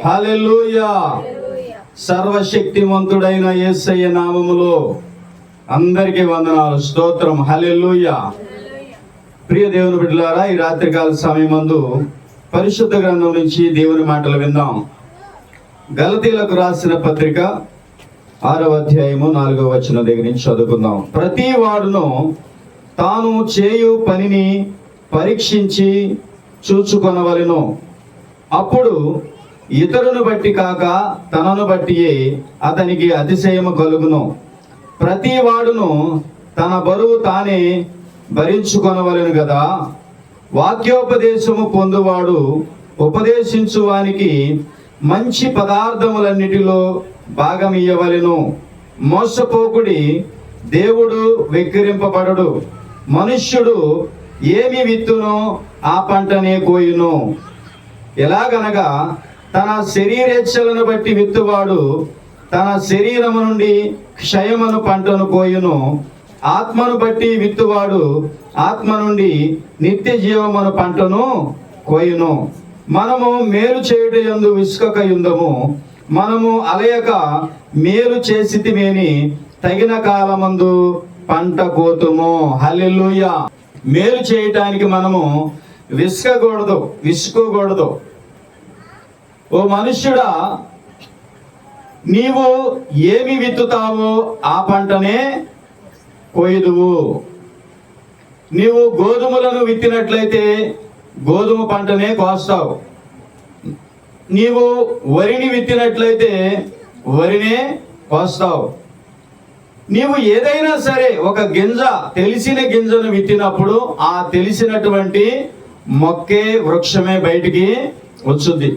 హల్లెలూయా. సర్వశక్తిమంతుడైన యేసయ్య నామములో అందరికీ వందనాలు, స్తోత్రం. హల్లెలూయా. ప్రియ దేవుని బిడ్డలారా, ఈ రాత్రికాల సమయమందు పరిశుద్ధ గ్రంథం నుంచి దేవుని మాటలు విందాం. గలతీలకు రాసిన పత్రిక 6వ అధ్యాయము 4వ వచనం దగ్గర నుంచి చదువుకుందాం. ప్రతి వాడును తాను చేయు పనిని పరీక్షించి చూచుకొనవలెను. అప్పుడు ఇతరును బట్టి కాక తనను బట్టియే అతనికి అతిశయము కలుగును. ప్రతి వాడును తన బరువు తానే భరించుకొనవలెను కదా. వాక్యోపదేశము పొందువాడు ఉపదేశించువానికి మంచి పదార్థములన్నిటిలో భాగమియ్యవలెను. మోసపోకుడి, దేవుడు వెక్కిరింపబడడు. మనుష్యుడు ఏమి విత్తునో ఆ పంటనే కోయును. ఎలాగనగా తన శరీరేచ్ఛలను బట్టి విత్తువాడు తన శరీరము నుండి క్షయమను పంటను కోయును. ఆత్మను బట్టి విత్తువాడు ఆత్మ నుండి నిత్య జీవమను పంటను కోయును. మనము మేలు చేయుట యందు విసుకకయుందము. మనము అలయక మేలు చేసితిమేని తగిన కాలమందు పంట కోతుము. హల్లెలూయా. మేలు చేయటానికి మనము విసుకోకూడదు. ఓ మనుష్యుడా, నీవు ఏమి విత్తుతావో ఆ పంటనే కోయుదువు. నీవు గోధుమలను విత్తినట్లయితే గోధుమ పంటనే కోస్తావు. నీవు వరిని విత్తినట్లయితే వరినే కోస్తావు. నీవు ఏదైనా సరే ఒక గింజ, తెలిసిన గింజను విత్తినప్పుడు ఆ తెలిసినటువంటి మొక్కే వృక్షమే బయటికి వచ్చుద్ది.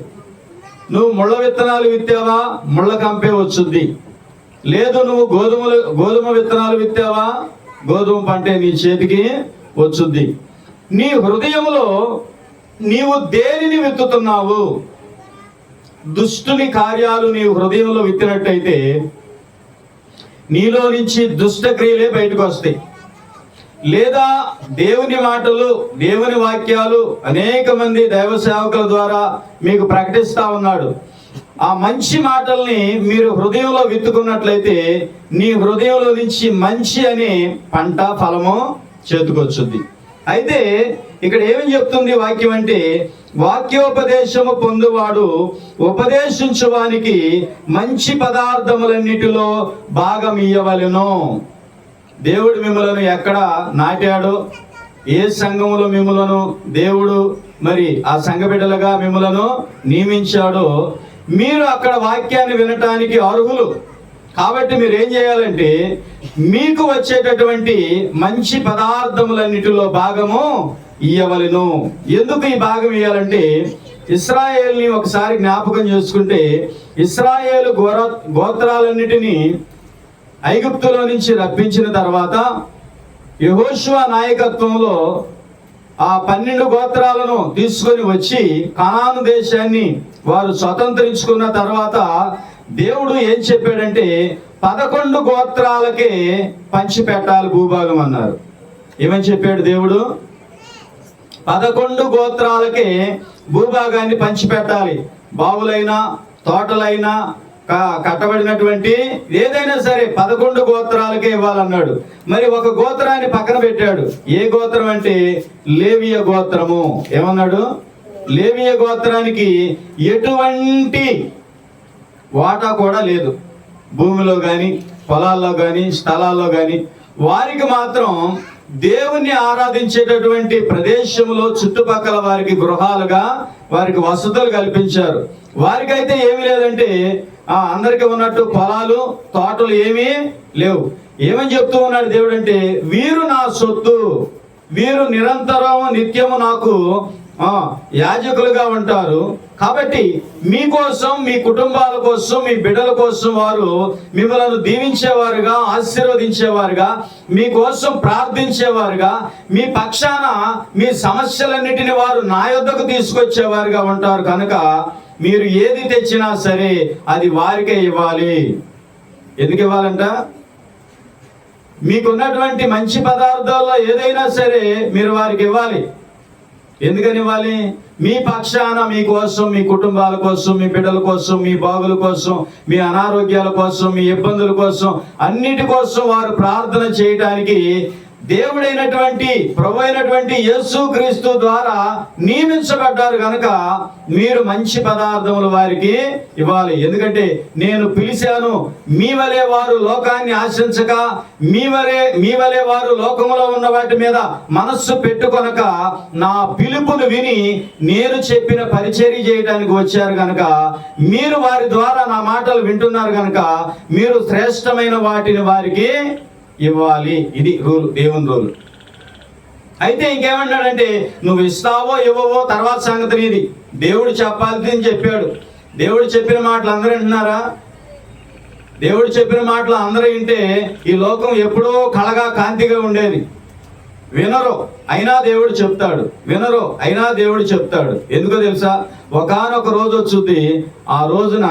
నువ్వు ముళ్ళ విత్తనాలు విత్తావా, ముళ్ళ కంపే వచ్చుద్ది. లేదు, నువ్వు గోధుమ విత్తనాలు విత్తావా, గోధుమ పంటే నీ చేతికి వచ్చుద్ది. నీ హృదయంలో నీవు దేనిని విత్తుతున్నావు? దుష్టుని కార్యాలు నీ హృదయంలో విత్తినట్టయితే నీలో నుంచి దుష్ట క్రియలే బయటకు వస్తాయి. లేదా దేవుని మాటలు, దేవుని వాక్యాలు అనేక మంది దైవ సేవకుల ద్వారా మీకు ప్రకటిస్తా ఉన్నాడు. ఆ మంచి మాటల్ని మీరు హృదయంలో విత్తుకున్నట్లయితే నీ హృదయంలో నుంచి మంచి అనే పంట, ఫలము చేతికొచ్చుద్ది. అయితే ఇక్కడ ఏమని చెప్తుంది వాక్యం అంటే, వాక్యోపదేశము పొందువాడు ఉపదేశించువానికి మంచి పదార్థములన్నిటిలో భాగం ఇయ్యవలెను. దేవుడు మిమ్మలను ఎక్కడ నాటాడో, ఏ సంఘములో మిమ్మలను దేవుడు మరి ఆ సంఘ బిడ్డలుగా మిమ్మలను నియమించాడో, మీరు అక్కడ వాక్యాన్ని వినటానికి అర్హులు. కాబట్టి మీరు ఏం చేయాలంటే, మీకు వచ్చేటటువంటి మంచి పదార్థములన్నిటిలో భాగము ఇయ్యవలెను. ఎందుకు ఈ భాగం ఇయ్యాలంటే, ఇశ్రాయేలుని ఒకసారి జ్ఞాపకం చేసుకుంటే, ఇశ్రాయేలు గోత్రాలన్నిటినీ ఐగుప్తులో నుంచి రప్పించిన తర్వాత యెహోషువ నాయకత్వంలో ఆ 12 గోత్రాలను తీసుకొని వచ్చి కనాను దేశాన్ని వారు స్వతంత్రించుకున్న తర్వాత దేవుడు ఏం చెప్పాడంటే, 11 గోత్రాలకే పంచిపెట్టాలి భూభాగం అన్నారు. ఏమని చెప్పాడు దేవుడు? 11 గోత్రాలకే భూభాగాన్ని పంచిపెట్టాలి. బావులైనా, తోటలైనా, కట్టబడినటువంటి ఏదైనా సరే 11 గోత్రాలకే ఇవ్వాలన్నాడు. మరి ఒక గోత్రాన్ని పక్కన పెట్టాడు. ఏ గోత్రం అంటే లేవియ గోత్రము. ఏమన్నాడు? లేవియ గోత్రానికి ఎటువంటి వాటా కూడా లేదు, భూమిలో కానీ, పొలాల్లో కానీ, స్థలాల్లో కానీ. వారికి మాత్రం దేవుణ్ణి ఆరాధించేటటువంటి ప్రదేశంలో చుట్టుపక్కల వారికి గృహాలుగా వారికి వసతులు కల్పించారు. వారికైతే ఏమి లేదంటే అందరికీ ఉన్నట్టు పొలాలు, తోటలు ఏమీ లేవు. ఏమని చెప్తూ ఉన్నాడు దేవుడు అంటే, వీరు నా సొత్తు, వీరు నిరంతరం నిత్యము నాకు యాజకులుగా ఉంటారు. కాబట్టి మీకోసం, మీ కుటుంబాల కోసం, మీ బిడ్డల కోసం వారు మిమ్మల్ని దీవించేవారుగా, ఆశీర్వదించేవారుగా, మీకోసం ప్రార్థించేవారుగా, మీ పక్షాన మీ సమస్యలన్నిటిని వారు నా యొద్దకు తీసుకొచ్చేవారుగా ఉంటారు. కనుక మీరు ఏది తెచ్చినా సరే అది వారికే ఇవ్వాలి. ఎందుకు ఇవ్వాలంట? మీకున్నటువంటి మంచి పదార్థాల్లో ఏదైనా సరే మీరు వారికి ఇవ్వాలి. ఎందుకని ఇవ్వాలి? మీ పక్షాన, మీకోసం, మీ కుటుంబాల కోసం, మీ బిడ్డల కోసం, మీ బాగుల కోసం, మీ అనారోగ్యాల కోసం, మీ ఇబ్బందుల కోసం, అన్నిటి కోసం వారు ప్రార్థన చేయడానికి దేవుడైనటువంటి ప్రభు అయినటువంటి యేసుక్రీస్తు ద్వారా నియమించబడ్డారు కనుక మీరు మంచి పదార్థములు వారికి ఇవ్వాలి. ఎందుకంటే నేను పిలిచాను, మీ వలె వారు లోకాన్ని ఆశించక, మీ వలె వారు లోకములో ఉన్న వాటి మీద మనస్సు పెట్టుకొనక నా పిలుపును విని నేను చెప్పిన పరిచర్య చేయడానికి వచ్చారు కనుక, మీరు వారి ద్వారా నా మాటలు వింటున్నారు కనుక మీరు శ్రేష్టమైన వాటిని వారికి ఇవ్వాలి. ఇది రూల్, దేవుని రూల్. అయితే ఇంకేమన్నాడంటే, నువ్వు ఇస్తావో ఇవ్వవో తర్వాత సంగతి నీది. దేవుడు చెప్పాల్సింది చెప్పాడు. దేవుడు చెప్పిన మాటలు అందరూ వింటున్నారా? దేవుడు చెప్పిన మాటలు అందరూ వింటే ఈ లోకం ఎప్పుడో కళగా కాంతిగా ఉండేది. వినరు, అయినా దేవుడు చెప్తాడు. వినరు, అయినా దేవుడు చెప్తాడు. ఎందుకో తెలుసా? ఒకానొక రోజు వచ్చుద్ది, ఆ రోజున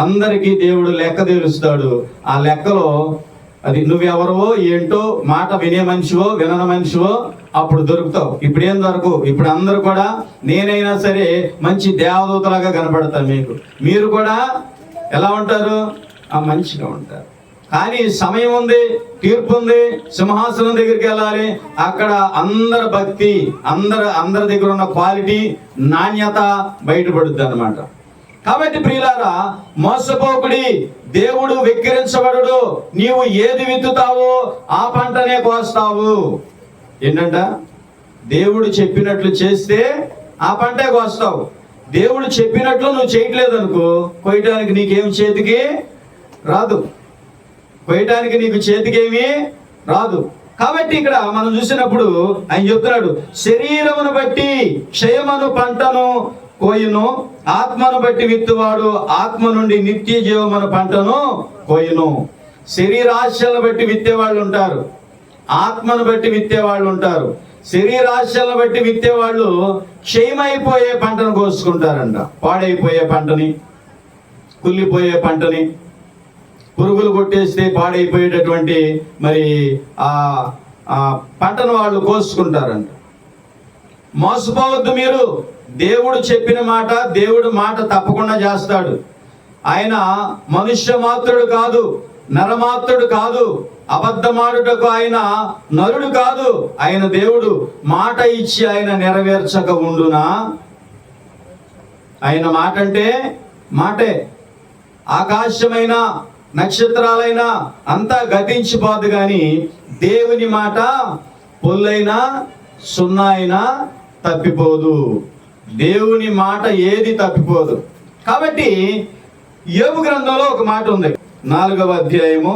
అందరికీ దేవుడు లెక్క తెలుస్తాడు. ఆ లెక్కలో అది నువ్వెవరో ఏంటో, మాట వినే మనిషివో వినని మనిషివో అప్పుడు దొరుకుతావు. ఇప్పుడు ఏం దొరకవు. ఇప్పుడు అందరూ కూడా, నేనైనా సరే మంచి దేవదూతలాగా కనపడతాను మీకు. మీరు కూడా ఎలా ఉంటారు? మంచిగా ఉంటారు. కానీ సమయం ఉంది, తీర్పు ఉంది, సింహాసనం దగ్గరికి వెళ్ళాలి. అక్కడ అందరి భక్తి, అందరి దగ్గర ఉన్న క్వాలిటీ, నాణ్యత బయటపడుద్ది అన్నమాట. కాబట్టి ప్రియులారా, మోసపోకుడి, దేవుడు వెక్కిరించబడడు. నీవు ఏది విత్తుతావో ఆ పంటనే కోస్తావు. ఏంటంట? దేవుడు చెప్పినట్లు చేస్తే ఆ పంటే కోస్తావు. దేవుడు చెప్పినట్లు నువ్వు చేయట్లేదు అనుకో, కొయ్యడానికి నీకేం చేతికి రాదు. కొయ్యడానికి నీకు చేతికేమీ రాదు. కాబట్టి ఇక్కడ మనం చూసినప్పుడు ఆయన చెప్తున్నాడు, శరీరమును బట్టి క్షయమను పంటను కోయును, ఆత్మను బట్టి విత్తువాడు ఆత్మ నుండి నిత్య జీవమున పంటను కోయును. శరీరాశలను బట్టి విత్తేవాళ్ళు ఉంటారు, ఆత్మను బట్టి విత్తేవాళ్ళు ఉంటారు. శరీరాశలను బట్టి విత్తేవాళ్ళు క్షయమైపోయే పంటను కోసుకుంటారంట. పాడైపోయే పంటని, కుళ్ళిపోయే పంటని, పురుగులు కొట్టేస్తే పాడైపోయేటటువంటి మరి ఆ పంటను వాళ్ళు కోసుకుంటారంట. మోసపోవద్దు మీరు. దేవుడు చెప్పిన మాట, దేవుడు మాట తప్పకుండా చేస్తాడు. ఆయన మనుష్య మాత్రుడు కాదు, నరమాత్రుడు కాదు, అబద్ధమాడుటకు ఆయన నరుడు కాదు. ఆయన దేవుడు. మాట ఇచ్చి ఆయన నెరవేర్చక ఉండునా? ఆయన మాట అంటే మాటే. ఆకాశమైన నక్షత్రాలైనా అంతా గతించిపోదు, కానీ దేవుని మాట పొల్లైనా సున్నా అయినా తప్పిపోదు. దేవుని మాట ఏది తప్పిపోదు. కాబట్టి యోబు గ్రంథంలో ఒక మాట ఉంది, 4వ అధ్యాయము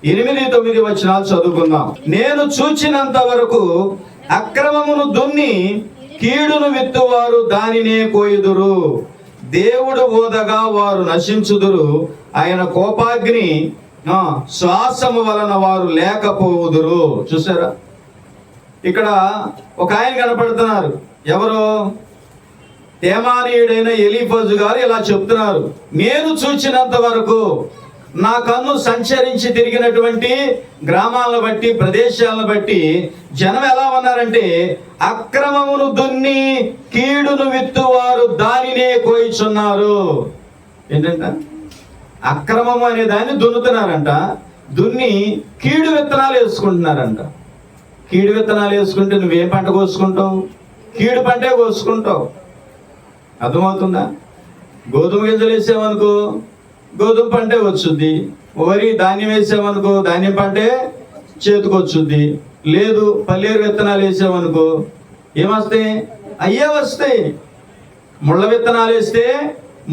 8-9 వచనాలు చదువుకుందాం. నేను చూచినంత వరకు అక్రమమును దున్ని కీడును విత్తువారు దానినే కోయుదురు. దేవుడు ఓదగా వారు నశించుదురు. ఆయన కోపాగ్ని శ్వాసము వలన వారు లేకపోవుదురు. చూసారా? ఇక్కడ ఒక ఆయన కనపడుతున్నారు. ఎవరు? తేమానీయుడైన ఎలీఫజు గారు ఇలా చెప్తున్నారు, నేను చూచినంత వరకు, నా కన్ను సంచరించి తిరిగినటువంటి గ్రామాలను బట్టి, ప్రదేశాలను బట్టి జనం ఎలా ఉన్నారంటే, అక్రమమును దున్ని కీడును విత్తువారు దానినే కోయిచున్నారు. ఏంటంట? అక్రమము అనే దాన్ని దున్నుతున్నారంట, దున్ని కీడు విత్తనాలు వేసుకుంటున్నారంట. కీడు విత్తనాలు వేసుకుంటే నువ్వేం పంట కోసుకుంటావు? కీడు పంటే కోసుకుంటావు. అర్థమవుతుందా? గోధుమ గింజలు వేసామనుకో గోధుమ పంటే వచ్చుద్ది. వరి ధాన్యం వేసామనుకో ధాన్యం పంటే చేతికొచ్చుద్ది. లేదు పల్లేరు విత్తనాలు వేసామనుకో ఏమొస్తాయి? అయ్యే వస్తాయి. ముళ్ళ విత్తనాలు వేస్తే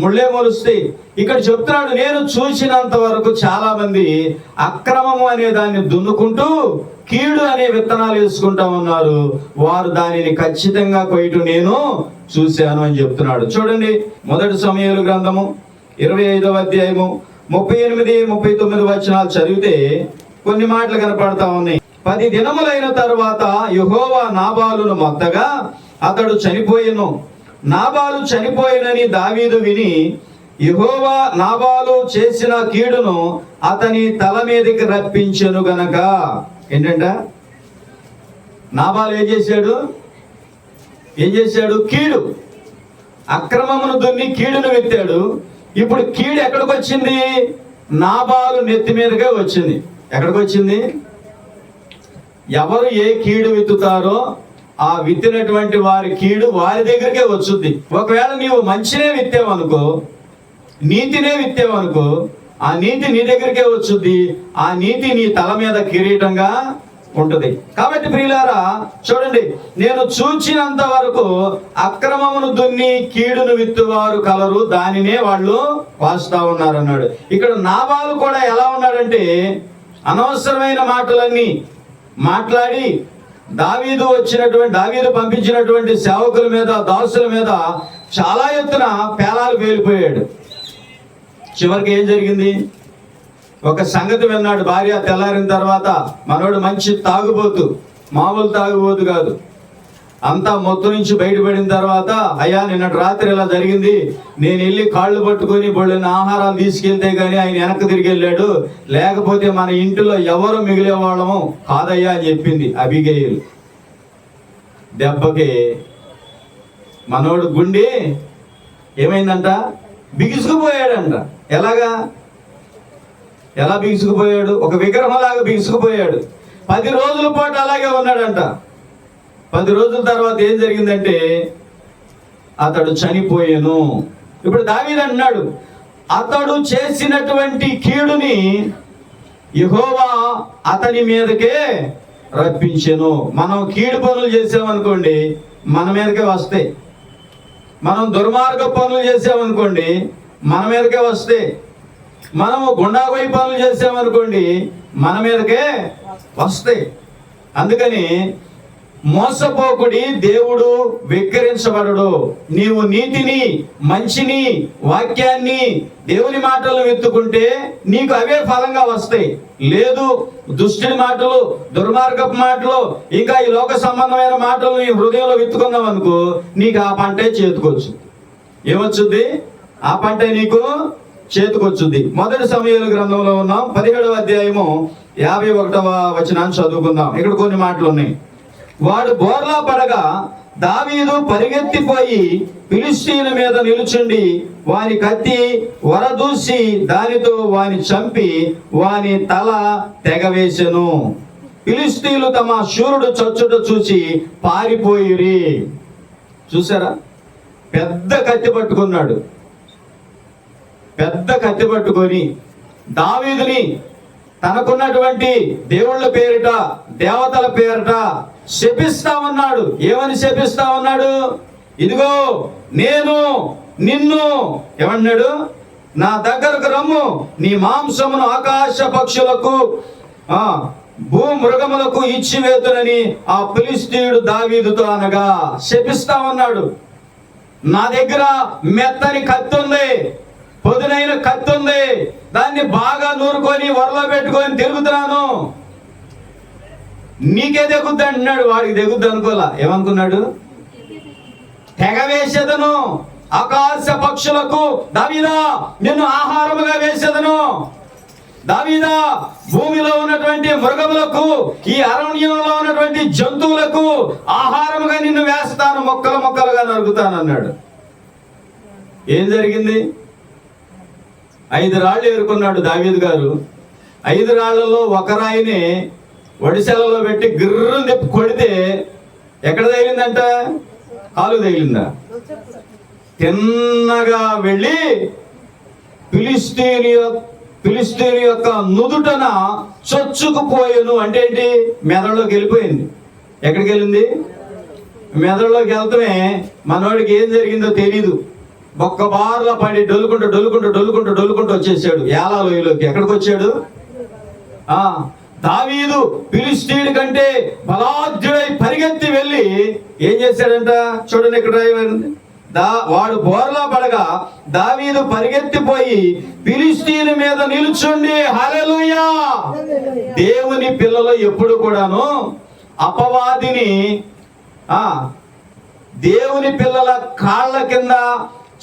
ముళ్ళే మొలుస్తాయి. ఇక్కడ చెప్తున్నాడు, నేను చూసినంత వరకు చాలా మంది అక్రమము అనే దాన్ని దున్నుకుంటూ కీడు అనే విత్తనాలు వేసుకుంటా ఉన్నారు. వారు దానిని ఖచ్చితంగా కొయ్యటం నేను చూశాను అని చెప్తున్నాడు. చూడండి, 1 సమూయేలు గ్రంథము 25వ అధ్యాయము 38-39 వచనాలు చదివితే కొన్ని మాటలు కనపడతా ఉన్నాయి. 10 దినములైన తరువాత యెహోవా నాబాలును మొత్తగా అతడు చనిపోయెను. నాబాలు చనిపోయినని దావీదు విని యెహోవా నాబాలు చేసిన కీడును అతని తల మీదకి రప్పించెను గనక. ఏంటంట? నాబాలు ఏం చేశాడు? ఏం చేశాడు? కీడు, అక్రమమును దున్ని కీడును విత్తాడు. ఇప్పుడు కీడు ఎక్కడికి వచ్చింది? నాబాలు నెత్తి మీదకే వచ్చింది. ఎక్కడికి వచ్చింది? ఎవరు ఏ కీడు విత్తుతారో ఆ విత్తినటువంటి వారి కీడు వారి దగ్గరికే వచ్చుద్ది. ఒకవేళ నీవు మంచినే విత్తావనుకో, నీతినే విత్తావనుకో, ఆ నీతి నీ దగ్గరికే వచ్చుద్ది. ఆ నీతి నీ తల మీద కిరీటంగా ఉంటుంది. కాబట్టి ప్రియులారా చూడండి, నేను చూచినంత వరకు అక్రమమును దున్ని కీడును విత్తువారు కలరు, దానినే వాళ్ళు వాస్తా ఉన్నారు అన్నాడు. ఇక్కడ నాబాలు కూడా ఎలా ఉన్నాడంటే అనవసరమైన మాటలన్నీ మాట్లాడి దావీదు పంపించినటువంటి సేవకుల మీద, దాసుల మీద చాలా ఎత్తున పేలాలు పేలిపోయాడు. చివరికి ఏం జరిగింది? ఒక సంగతి విన్నాడు. భార్య తెల్లారిన తర్వాత మనోడు మంచి తాగుబోతు, మామూలు తాగుబోతు కాదు, అంతా మొత్తం నుంచి బయటపడిన తర్వాత, అయ్యా నిన్నటి రాత్రి ఇలా జరిగింది, నేను వెళ్ళి కాళ్ళు పట్టుకొని బొళ్ళని ఆహారాలు తీసుకెళ్తే కానీ ఆయన వెనక్కి తిరిగి వెళ్ళాడు, లేకపోతే మన ఇంటిలో ఎవరు మిగిలే వాళ్ళము కాదయ్యా అని చెప్పింది అబిగయీలు. దెబ్బకి మనోడు గుండె ఏమైందంట? బిగుసుకుపోయాడంట. ఎలా బిగుసుకుపోయాడు? ఒక విగ్రహంలాగా బిగుసుకుపోయాడు. 10 రోజుల పాటు అలాగే ఉన్నాడంట. 10 రోజుల తర్వాత ఏం జరిగిందంటే అతడు చనిపోయాను. ఇప్పుడు దావీదు అన్నాడు, అతడు చేసినటువంటి కీడుని యెహోవా అతని మీదకే రప్పించెను. మనం కీడు పనులు చేసామనుకోండి మన మీదకే వస్తాయి. మనం దుర్మార్గ పనులు చేసామనుకోండి మన మీదకే వస్తాయి. మనము గుండాగోయి పనులు చేసామనుకోండి మన మీదకే వస్తాయి. అందుకని మోసపోకుడి, దేవుడు వెక్కిరించబడడు. నీవు నీతిని, మంచిని, వాక్యాన్ని, దేవుని మాటలు వెతుకుంటే నీకు అవే ఫలంగా వస్తాయి. లేదు దుష్టుడి మాటలు, దుర్మార్గపు మాటలు, ఇంకా ఈ లోక సంబంధమైన మాటలు నీ హృదయంలో వెతుకున్నావు అనుకో, నీకు ఆ పంటే చేతికొచ్చు. ఏమొచ్చుద్ది? ఆ పంటే నీకు చేతికొచ్చుద్ది. మొదటి సమూయేలు గ్రంథంలో ఉన్నాం, 17వ అధ్యాయము 51వ వచనాన్ని చదువుకుందాం. ఇక్కడ కొన్ని మాటలు ఉన్నాయి. వాడు బోర్లా పడగా దావీదు పరిగెత్తిపోయి ఫిలిష్తీయుల మీద నిలుచుండి వాని కత్తి వరదూసి దానితో వాని చంపి వాని తల తెగవేసెను. ఫిలిష్తీయులు తమ శూరుడు చచ్చుట చూసి పారిపోయిరి. చూసారా? పెద్ద కత్తి పట్టుకున్నాడు. పెద్ద కత్తి పట్టుకొని దావీదుని తనకున్నటువంటి దేవుళ్ళ పేరిట, దేవతల పేరిట శపిస్తా ఉన్నాడు. ఏమని శపిస్తా ఉన్నాడు? ఇదిగో నేను నిన్ను ఏమన్నాడు? నా దగ్గరకు రమ్ము, నీ మాంసమును ఆకాశ పక్షులకు భూమృగములకు ఇచ్చివేతునని ఆ ఫిలిష్తీయుడు దావీదుతో అనగా శపిస్తా ఉన్నాడు. నా దగ్గర మెత్తని కత్తి ఉంది, పొదునైన కత్తి ఉంది, దాన్ని బాగా నూరుకొని వరలో పెట్టుకొని తిరుగుతున్నాను, నీకే తెగుద్ది అంటున్నాడు. వాడికి తెగుద్ది అనుకోలా. ఏమనుకున్నాడు? తెగవేసేదను ఆకాశ పక్షులకు, దావీదా నిన్ను ఆహారముగా వేసేదను, దావీదా భూమిలో ఉన్నటువంటి మృగములకు, ఈ అరణ్యంలో ఉన్నటువంటి జంతువులకు ఆహారముగా నిన్ను వేస్తాను, మొక్కలు మొక్కలుగా నరుకుతాను అన్నాడు. ఏం జరిగింది? 5 రాళ్ళు ఏరుకున్నాడు దావీదు గారు. 5 రాళ్లలో ఒక రాయిని ఒడిశలలో పెట్టి గిర్రం తిప్పి కొడితే ఎక్కడ తగిలిందంట? కాలు తగిలిందా? తిన్నగా వెళ్ళి ఫిలిష్తీయుని యొక్క నుదుటన చొచ్చుకుపోయాను. అంటే ఏంటి? మెదడులోకి వెళ్ళిపోయింది. ఎక్కడికి వెళ్ళింది? మెదడులోకి వెళ్తమే మనోడికి ఏం జరిగిందో తెలీదు. ఒక్క బార్లో పడి డొల్లుకుంటూ వచ్చేసాడు ఏలాలోయలోకి. ఎక్కడికి వచ్చాడు? దావీదు ఫిలిష్తీయుడి కంటే బలాఢ్యుడై పరిగెత్తి వెళ్ళి ఏం చేశాడంట? చూడండి ఇక్కడ రాయబడింది. వాడు బోర్లా పడగా దావీదు పరిగెత్తిపోయి ఫిలిష్తీయుల మీద నిలుచుండి. హల్లెలూయా! దేవుని పిల్లలు ఎప్పుడు కూడాను అపవాదిని దేవుని పిల్లల కాళ్ళ కింద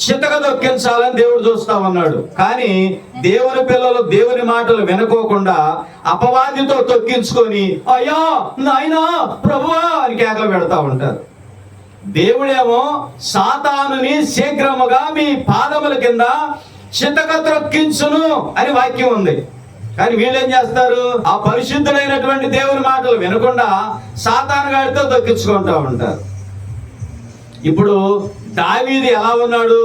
చితక దొక్కించాలని దేవుడు చూస్తా ఉన్నాడు. కానీ దేవుని పిల్లలు దేవుని మాటలు వినుకోకుండా అపవాదితో తొక్కించుకొని అయ్యా నాయనా ప్రభువా అని కేకలు పెడతా ఉంటారు. దేవుడేమో సాతానుని శీఘ్రముగా మీ పాదముల కింద చితక త్రొక్కించును అని వాక్యం ఉంది. కానీ వీళ్ళేం చేస్తారు? ఆ పరిశుద్ధుడైనటువంటి దేవుని మాటలు వినకుండా సాతాను గాడితో తొక్కించుకుంటూ ఉంటారు. ఇప్పుడు దావీదు ఎలా ఉన్నాడు?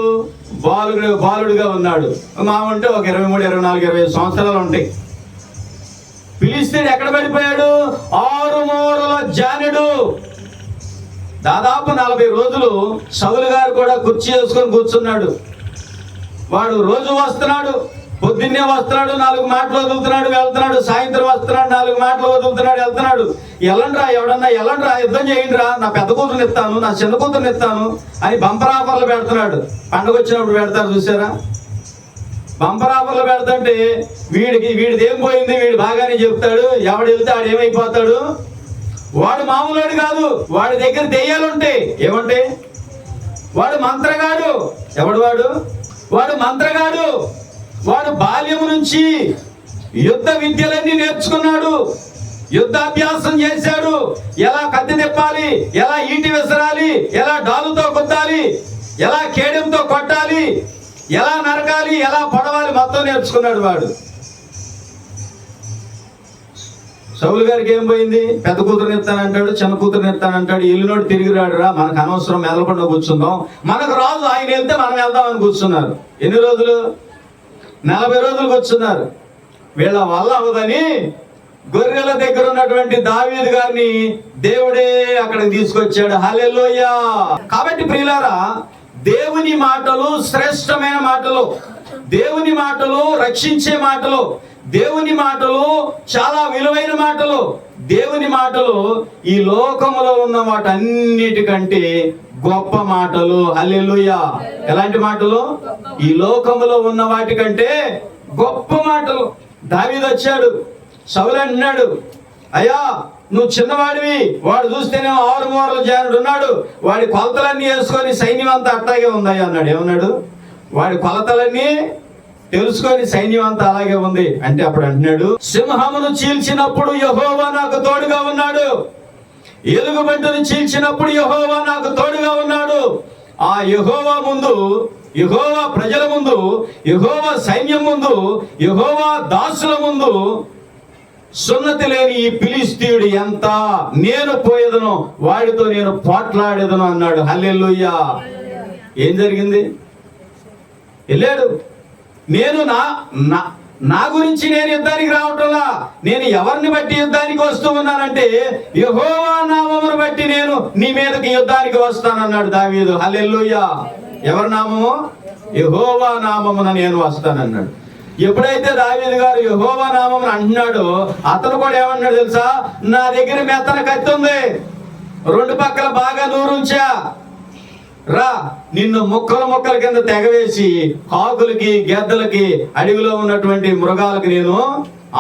బాలుడుగా ఉన్నాడు. మా ఉంటే ఒక 23, 24, 25 సంవత్సరాలు ఉంటాయి. ఫిలిష్తీయుడు ఎక్కడ పడిపోయాడు? 6 మూరల జానుడు. దాదాపు 40 రోజులు సౌలు గారు కూడా కుర్చీ వేసుకొని కూర్చున్నాడు. వాడు రోజు వస్తున్నాడు, పొద్దున్నే వస్తున్నాడు, 4 మాటలు వదులుతున్నాడు, వెళ్తున్నాడు. సాయంత్రం వస్తున్నాడు, 4 మాటలు వదులుతున్నాడు, వెళ్తున్నాడు. ఎల్లండ్రా, ఎవడన్నా ఎల్లండ్రా, యుద్ధం చేయండిరా, నా పెద్ద కూతురుని ఇస్తాను, నా చిన్న కూతురుని ఇస్తాను అని బంపర్ ఆఫర్లు పెడుతున్నాడు. పండుగ వచ్చినప్పుడు పెడతారు చూసారా? బంపర్ ఆఫర్లు పెడతంటే వీడిది ఏం పోయింది, వీడు బాగానే చెప్తాడు. ఎవడు వెళ్తే ఆడు ఏమైపోతాడు? వాడు మామూలుడు కాదు, వాడి దగ్గర దెయ్యాలు ఉంటాయి. ఏమంటే వాడు మంత్రగాడు. ఎవడు వాడు? వాడు మంత్రగాడు. వాడు బాల్యము నుంచి యుద్ధ విద్యలన్నీ నేర్చుకున్నాడు, యుద్ధాభ్యాసం చేశాడు. ఎలా కత్తి తిప్పాలి, ఎలా ఈటి విసరాలి, ఎలా డాలుతో కొట్టాలి, ఎలా కేడంతో కొట్టాలి, ఎలా నరకాలి, ఎలా పొడవాలి, మొత్తం నేర్చుకున్నాడు వాడు. సౌలు గారికి ఏం పోయింది? పెద్ద కూతురుని ఎత్తానంటాడు, చిన్న కూతురుని ఎత్తానంటాడు. ఇల్లునోడు తిరిగి రాడురా, మనకు అనవసరం, మెదలకుండా కూర్చుందాం, మనకు రాదు, ఆయన వెళ్తే మనం వెళ్దామని కూర్చున్నారు. ఎన్ని రోజులు? 40 రోజులు కూర్చున్నారు. వీళ్ళ వల్ల అవదని గొర్రెల దగ్గర ఉన్నటువంటి దావీదు గారిని దేవుడే అక్కడికి తీసుకొచ్చాడు. హల్లెలూయా. కాబట్టి ప్రియులారా, దేవుని మాటలు శ్రేష్టమైన మాటలు, దేవుని మాటలు రక్షించే మాటలు, దేవుని మాటలు చాలా విలువైన మాటలు. దేవుని మాటలు ఈ లోకములో ఉన్న వాటన్నిటికంటే గొప్ప మాటలు. హల్లెలూయా. ఎలాంటి మాటలు? ఈ లోకములో ఉన్న వాటికంటే గొప్ప మాటలు. దావీదు వచ్చాడు, సౌలు అన్నాడు, అయ్యా నువ్వు చిన్నవాడివి, వాడు చూస్తేనే 6 మూరల జానుడు ఉన్నాడు, వాడి కొలతలన్నీ వేసుకొని సైన్యం అంతా అట్టాగే ఉందయ్యా అన్నాడు. ఏమన్నాడు? వాడి కొలతలన్నీ తెలుసుకొని సైన్యం అంతా అలాగే ఉంది అంటే అప్పుడు అంటున్నాడు, సింహమును చీల్చినప్పుడు యెహోవా నాకు తోడుగా ఉన్నాడు, ఎలుగుబంటిని చీల్చినప్పుడు యెహోవా నాకు తోడుగా ఉన్నాడు. ఆ యెహోవా ముందు, యెహోవా ప్రజల ముందు, యెహోవా సైన్యం ముందు, యెహోవా దాసుల ముందు సున్నతి లేని ఈ ఫిలిష్తీయుడు ఎంత, నేను పోయేదను, వాడితో నేను పోట్లాడేదను అన్నాడు. హల్లెలూయా. ఏం జరిగింది? వెళ్ళాడు. నేను నా గురించి నేను యుద్ధానికి రావటంలా, నేను ఎవరిని బట్టి యుద్ధానికి వస్తూ ఉన్నానంటే యెహోవా నామమును బట్టి నేను నీ మీదకి యుద్ధానికి వస్తానన్నాడు దావీదు. హల్లెలూయా. ఎవరి నామము? యెహోవా నామమున నేను వస్తానన్నాడు. ఎప్పుడైతే దావీదు గారు యెహోవా నామమున అంటున్నాడో అతను కూడా ఏమన్నాడు తెలుసా? నా దగ్గర మెత్తన కత్తి ఉంది, 2 పక్కల బాగా నూరుంచా, రా నిన్ను ముక్కల కింద తెగవేసి కాకులకి, గెద్దలకి, అడవిలో ఉన్నటువంటి మృగాలకు నేను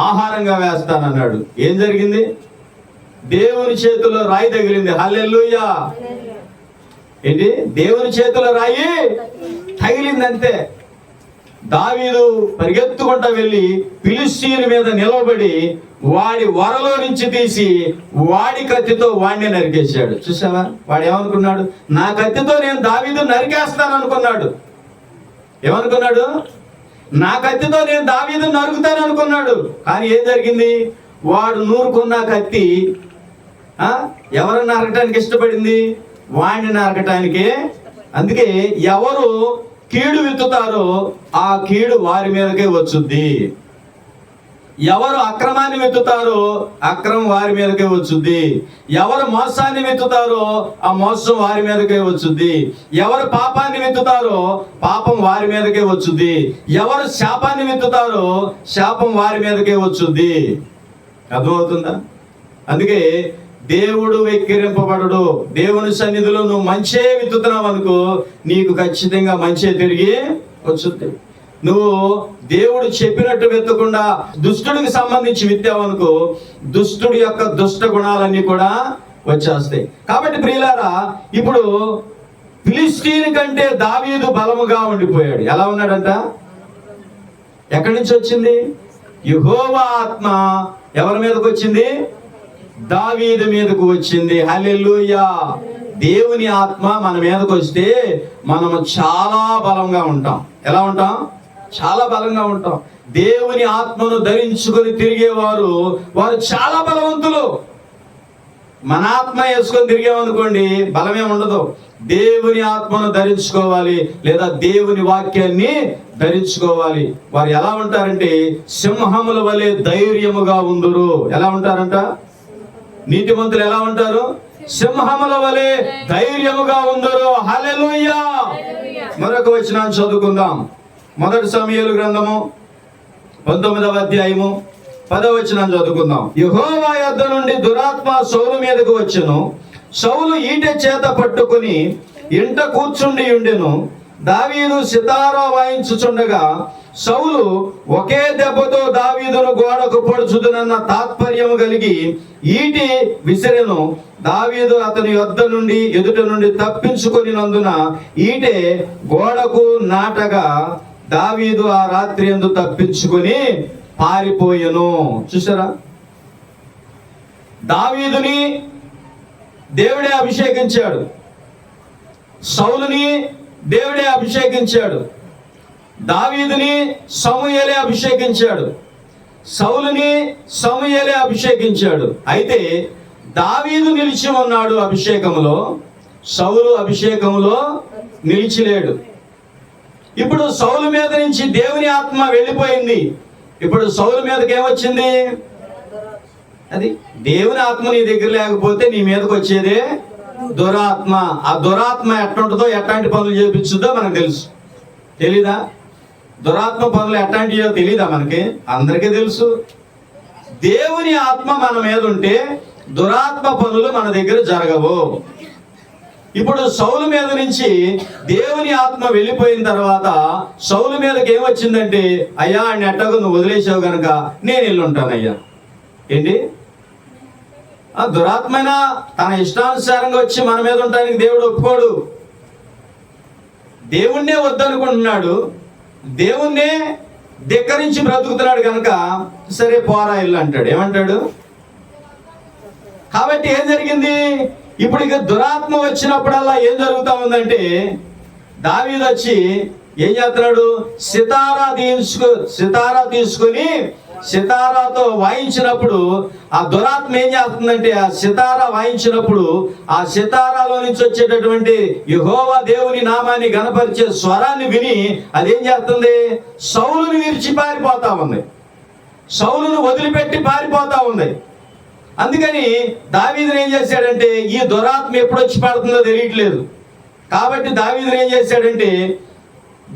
ఆహారంగా వేస్తానన్నాడు. ఏం జరిగింది? దేవుని చేతిలో రాయి తగిలింది. హల్లెలూయా. ఏంటి? దేవుని చేతిలో రాయి తగిలింది అంతే. దావీదు పరిగెత్తుకుంటా వెళ్ళి ఫిలిష్తీయుని మీద నిలబడి వాడి వరలో నుంచి తీసి వాడి కత్తితో వాడిని నరికేశాడు. చూసావా? వాడు ఏమనుకున్నాడు? నా కత్తితో నేను దావీదు నరికేస్తాను అనుకున్నాడు. ఏమనుకున్నాడు? నా కత్తితో నేను దావీదు నరుకుతాను అనుకున్నాడు. కానీ ఏం జరిగింది? వాడు నూరుకున్న కత్తి ఎవరు నరకటానికి ఇష్టపడింది? వాడిని నరకటానికే. అందుకే ఎవరు కీడు విత్తుతారో ఆ కీడు వారి మీదకే వచ్చుద్ది. ఎవరు అక్రమాన్ని విత్తుతారో అక్రమం వారి మీదకే వచ్చుద్ది. ఎవరు మోసాన్ని విత్తుతారో ఆ మోసం వారి మీదకే వచ్చుద్ది. ఎవరు పాపాన్ని విత్తుతారో పాపం వారి మీదకే వచ్చుద్ది. ఎవరు శాపాన్ని విత్తుతారో శాపం వారి మీదకే వచ్చుద్ది. అర్థమవుతుందా? అందుకే దేవుడు వెక్కిరింపబడడు. దేవుని సన్నిధిలో నువ్వు మంచే విత్తుతున్నావు అనుకో, నీకు ఖచ్చితంగా మంచే తిరిగి వచ్చుద్ది. నువ్వు దేవుడు చెప్పినట్టు విత్తకుండా దుష్టుడికి సంబంధించి విత్తావనుకో, దుష్టుడి యొక్క దుష్ట గుణాలన్నీ కూడా వచ్చేస్తాయి. కాబట్టి ప్రియులారా, ఇప్పుడు ఫిలిష్తీయుని కంటే దావీదు బలముగా ఉండిపోయాడు. ఎలా ఉన్నాడంట? ఎక్కడి నుంచి వచ్చింది? యెహోవా ఆత్మ ఎవరి మీదకి వచ్చింది? దావీదు మీదకు వచ్చింది. హల్లెలూయా. దేవుని ఆత్మ మన మీదకి వస్తే మనము చాలా బలంగా ఉంటాం. ఎలా ఉంటాం? చాలా బలంగా ఉంటాం. దేవుని ఆత్మను ధరించుకొని తిరిగేవారు వారు చాలా బలవంతులు. మన ఆత్మ వేసుకొని తిరిగామనుకోండి బలమే ఉండదు. దేవుని ఆత్మను ధరించుకోవాలి, లేదా దేవుని వాక్యాన్ని ధరించుకోవాలి. వారు ఎలా ఉంటారంటే సింహముల వలె ధైర్యముగా ఉందురు. ఎలా ఉంటారంట? నీతిమంతులు ఎలా ఉంటారు? సింహముల వలె ధైర్యముగా ఉందురు. హల్లెలూయా. మరొక వచనాన్ని చదువుకుందాం. మొదటి సమూయేలు గ్రంథము 19వ అధ్యాయము 10వ వచనాన్ని చదువుకుందాం. యెహోవా యొద్ద నుండి దురాత్మ సౌలు మీదకు వచ్చెను. సౌలు ఈటె చేత పట్టుకుని ఇంట కూర్చుండి ఉండెను. దావీదు సితారా వాయించుచుండగా సౌలు ఒకే దెబ్బతో దావీదును గోడకు పొడుచుదునన్న తాత్పర్యము కలిగి ఈటి విసిరెను. దావీదు అతని యొద్ద నుండి ఎదుట నుండి తప్పించుకొనినందున ఈటె గోడకు నాటగా దావీదు ఆ రాత్రి యందు తప్పించుకొని పారిపోయెను. చూసారా? దావీదుని దేవుడే అభిషేకించాడు, సౌలుని దేవుడే అభిషేకించాడు, దావీదుని సమూయేలే అభిషేకించాడు, సౌలుని సమూయేలే అభిషేకించాడు. అయితే దావీదు నిలిచి ఉన్నాడు అభిషేకములో, సౌలు అభిషేకములో నిలిచిలేడు. ఇప్పుడు సౌలు మీద నుంచి దేవుని ఆత్మ వెళ్ళిపోయింది. ఇప్పుడు సౌలు మీదకి ఏమొచ్చింది? అది దేవుని ఆత్మ నీ దగ్గర లేకపోతే నీ మీదకి వచ్చేదే దురాత్మ. ఆ దురాత్మ ఎట్లుంటుందో, ఎట్లాంటి పనులు చేపించుద్దో మనకు తెలుసు. తెలీదా? దురాత్మ పనులు ఎట్లాంటివో తెలీదా మనకి? అందరికీ తెలుసు. దేవుని ఆత్మ మన మీద ఉంటే దురాత్మ పనులు మన దగ్గర జరగవు. ఇప్పుడు సౌలు మీద నుంచి దేవుని ఆత్మ వెళ్ళిపోయిన తర్వాత సౌలు మీదకి ఏమొచ్చిందంటే, అయ్యా ఆయన ఎట్టగా నువ్వు వదిలేసావు కనుక నేను వెళ్ళుంటానయ్యా. ఏంటి? ఆ దురాత్మైన తన ఇష్టానుసారంగా వచ్చి మన మీద ఉండడానికి దేవుడు ఒప్పుకోడు. దేవుణ్ణే వద్దనుకుంటున్నాడు, దేవుణ్ణే ధిక్కరించి బ్రతుకుతున్నాడు కనుక సరే పోరా ఇల్లు అంటాడు. ఏమంటాడు? కాబట్టి ఏం జరిగింది? ఇప్పుడు ఇక దురాత్మ వచ్చినప్పుడల్లా ఏం జరుగుతా ఉందంటే, దావీదు వచ్చి ఏం చేస్తున్నాడు? సితారా తీసుకొని సితారాతో వాయించినప్పుడు ఆ దురాత్మ ఏం చేస్తుందంటే, ఆ సితారా వాయించినప్పుడు ఆ సితారాలో నుంచి వచ్చేటటువంటి యెహోవా దేవుని నామాన్ని గణపరిచే స్వరాన్ని విని అదేం చేస్తుంది? సౌలుని విరిచి పారిపోతా ఉంది, సౌలును వదిలిపెట్టి పారిపోతా ఉంది. అందుకని దావీదుని ఏం చేశాడంటే, ఈ దురాత్మ ఎప్పుడు వచ్చి పడుతుందో తెలియట్లేదు. కాబట్టి దావీదుని ఏం చేశాడంటే,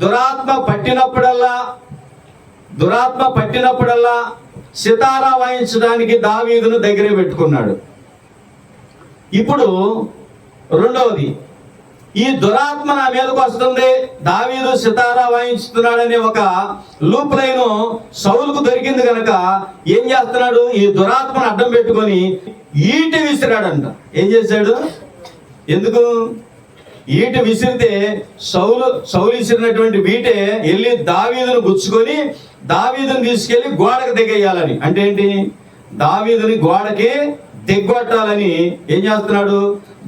దురాత్మ పట్టినప్పుడల్లా సితారా వాయించడానికి దావీదును దగ్గరే పెట్టుకున్నాడు. ఇప్పుడు రెండవది, ఈ దురాత్మ నా మీదకు వస్తుంది, దావీదు సితారా వాయించుతున్నాడనే ఒక లూప్ లైన్ సౌలుకు దొరికింది కనుక ఏం చేస్తున్నాడు? ఈ దురాత్మను అడ్డం పెట్టుకొని ఈటె విసిరాడంట. ఏం చేశాడు? ఎందుకు? ఈటె విసిరితే సౌలు విసిరినటువంటి వీటే వెళ్ళి దావీదును గుచ్చుకొని దావీదుని తీసుకెళ్లి గోడకు దిగేయాలని. అంటే ఏంటి? దావీదుని గోడకి దిగ్గొట్టాలని ఏం చేస్తున్నాడు?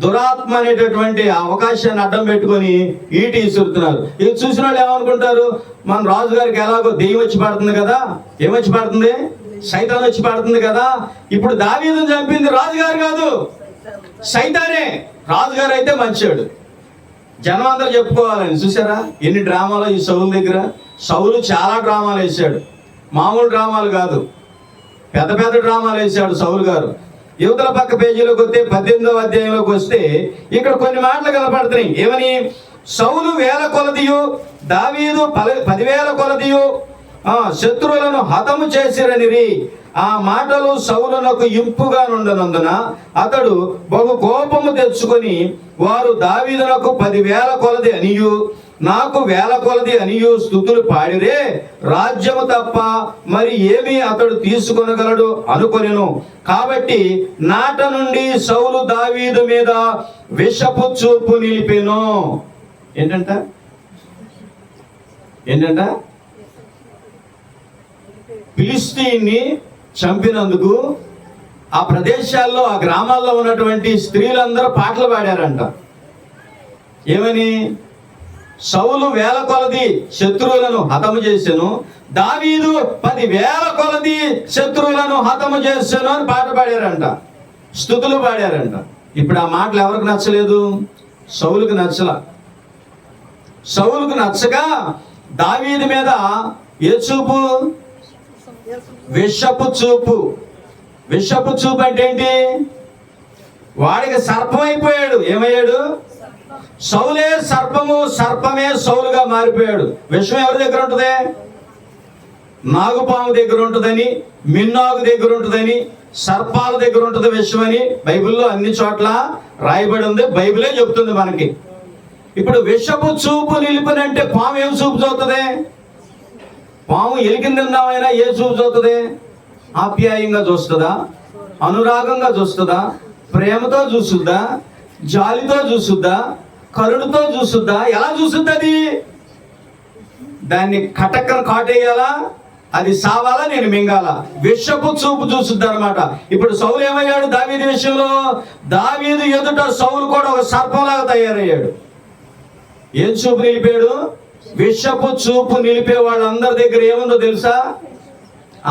దురాత్మ అనేటటువంటి అవకాశాన్ని అడ్డం పెట్టుకొని ఈటి విసురుతున్నారు. ఇది చూసిన వాళ్ళు ఏమనుకుంటారు? మన రాజుగారికి ఎలాగో దెయ్యం వచ్చి పడుతుంది కదా. ఏమొచ్చి పడుతుంది? సైతాన్ వచ్చి పడుతుంది కదా. ఇప్పుడు దావీదుని చంపింది రాజుగారు కాదు, సైతానే. రాజుగారు అయితే మంచాడు, జనం అందరూ చెప్పుకోవాలని. చూసారా ఎన్ని డ్రామాలు ఈ సౌలు దగ్గర? సౌలు చాలా డ్రామాలు వేసాడు, మామూలు డ్రామాలు కాదు, పెద్ద పెద్ద డ్రామాలు వేసాడు సౌలు గారు. యువతల పక్క పేజీలోకి వస్తే 18వ అధ్యాయంలోకి వస్తే ఇక్కడ కొన్ని మాటలు కనపడుతున్నాయి. ఏమని? సౌలు 1000 కొలదియు దావీదు 10,000 కొలదియు శత్రువులను హతము చేసిరనిరి. ఆ మాటలు సౌలునకు ఇంపుగా నుండనందున అతడు బహు కోపము తెచ్చుకొని, వారు దావీదునకు 10,000 కొలది అనియు నాకు 1000 కొలది అనియు స్తుతులు పాడిరే, రాజ్యము తప్ప మరి ఏమి అతడు తీసుకొనగలడు అనుకొనెను. కాబట్టి నాట నుండి సౌలు దావీదు మీద విషపు చూపు నిలిపెను. ఏంటంట? ఫిలిష్తీయుని చంపినందుకు ఆ ప్రదేశాల్లో, ఆ గ్రామాల్లో ఉన్నటువంటి స్త్రీలందరూ పాటలు పాడారంట. ఏమని? సౌలు వేల కొలది శత్రువులను హతము చేసెను, దావీదు 10,000 కొలది శత్రువులను హతము చేసెను అని పాట పాడారంట, స్తుతులు పాడారంట. ఇప్పుడు ఆ మాటలు ఎవరికి నచ్చలేదు? సౌలుకు నచ్చల. సౌలుకు నచ్చగా దావీదు మీద ఏ చూపు? విషపు చూపు. విషపు చూపు అంటే ఏంటి? వాడికి సర్పం అయిపోయాడు. ఏమయ్యాడు? సౌలే సర్పము, సర్పమే సౌలుగా మారిపోయాడు. విషం ఎవరి దగ్గర ఉంటుంది? నాగుపాము దగ్గర ఉంటుందని, మిన్నాగు దగ్గర ఉంటుందని, సర్పాల దగ్గర ఉంటుంది విషం అని బైబిల్లో అన్ని చోట్ల రాయబడి ఉంది. బైబిలే చెబుతుంది మనకి. ఇప్పుడు విషపు చూపు నిలిపినంటే పాము ఏం చూపు చూస్తుంది? పాము ఎలికిన తిందామైనా ఏ చూపు చూస్తుంది? ఆప్యాయంగా చూస్తుందా? అనురాగంగా చూస్తుందా? ప్రేమతో చూస్తుందా? జాలితో చూస్తుందా? కరుణతో చూస్తుందా? ఎలా చూస్తుంది? అది దాన్ని కటక్కన కాటేయాలా? అది సావాలా? నేను మింగాలా? విషపు చూపు చూస్తుంది అనమాట. ఇప్పుడు సౌలు ఏమయ్యాడు దావీదు విషయంలో? దావీదు ఎదుట సౌలు కూడా ఒక సర్పంలాగా తయారయ్యాడు. ఏం చూపు నిలిపాడు? విషపు చూపు నిలిపే వాళ్ళందరి దగ్గర ఏముందో తెలుసా?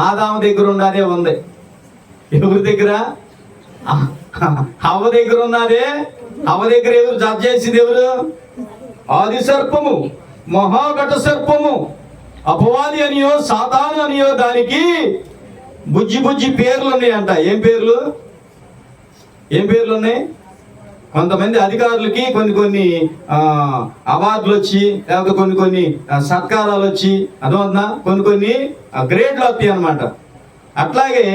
ఆదాము దగ్గర ఉన్నదే ఉంది. ఎవరి దగ్గర? హవ్వ దగ్గర ఉన్నదే. హవ్వ దగ్గర ఎవరు జడ్జ్ చేసింది? ఎవరు? ఆది సర్పము, మహాఘట సర్పము, అపవాది అనియో సాతాను అనియో దానికి బుజ్జి బుజ్జి పేర్లు ఉన్నాయంట. ఏం పేర్లు? ఏం పేర్లు ఉన్నాయి? కొంతమంది అధికారులకి కొన్ని అవార్డులు వచ్చి, లేకపోతే కొన్ని సత్కారాలు వచ్చి, అర్థమవుతుందా? కొన్ని గ్రేడ్లు వస్తాయి అన్నమాట. అట్లాగే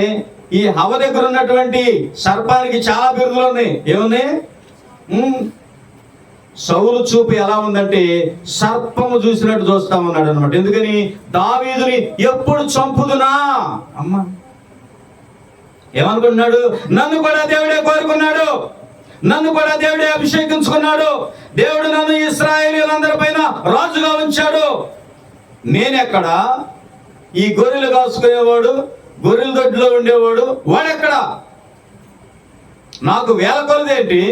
ఈ హవ్వ దగ్గర ఉన్నటువంటి సర్పానికి చాలా బిరుదులు ఉన్నాయి. ఏమున్నాయి? సౌలు చూపు ఎలా ఉందంటే సర్పము చూసినట్టు చూస్తా ఉన్నాడు అనమాట. ఎందుకని? దావీదుని ఎప్పుడు చంపుదునా? అమ్మా ఏమనుకుంటున్నాడు? నన్ను కూడా దేవుడే కోరుకున్నాడు, నన్ను కూడా దేవుడే అభిషేకించుకున్నాడు, దేవుడు నన్ను ఇశ్రాయేలీయులందరి పైన రాజుగా ఉంచాడు. నేనెక్కడ? ఈ గొర్రెలు కాసుకునేవాడు, గొర్రెల దొడ్లో ఉండేవాడు వాడెక్కడ? నాకు వేల కొలదేంటి?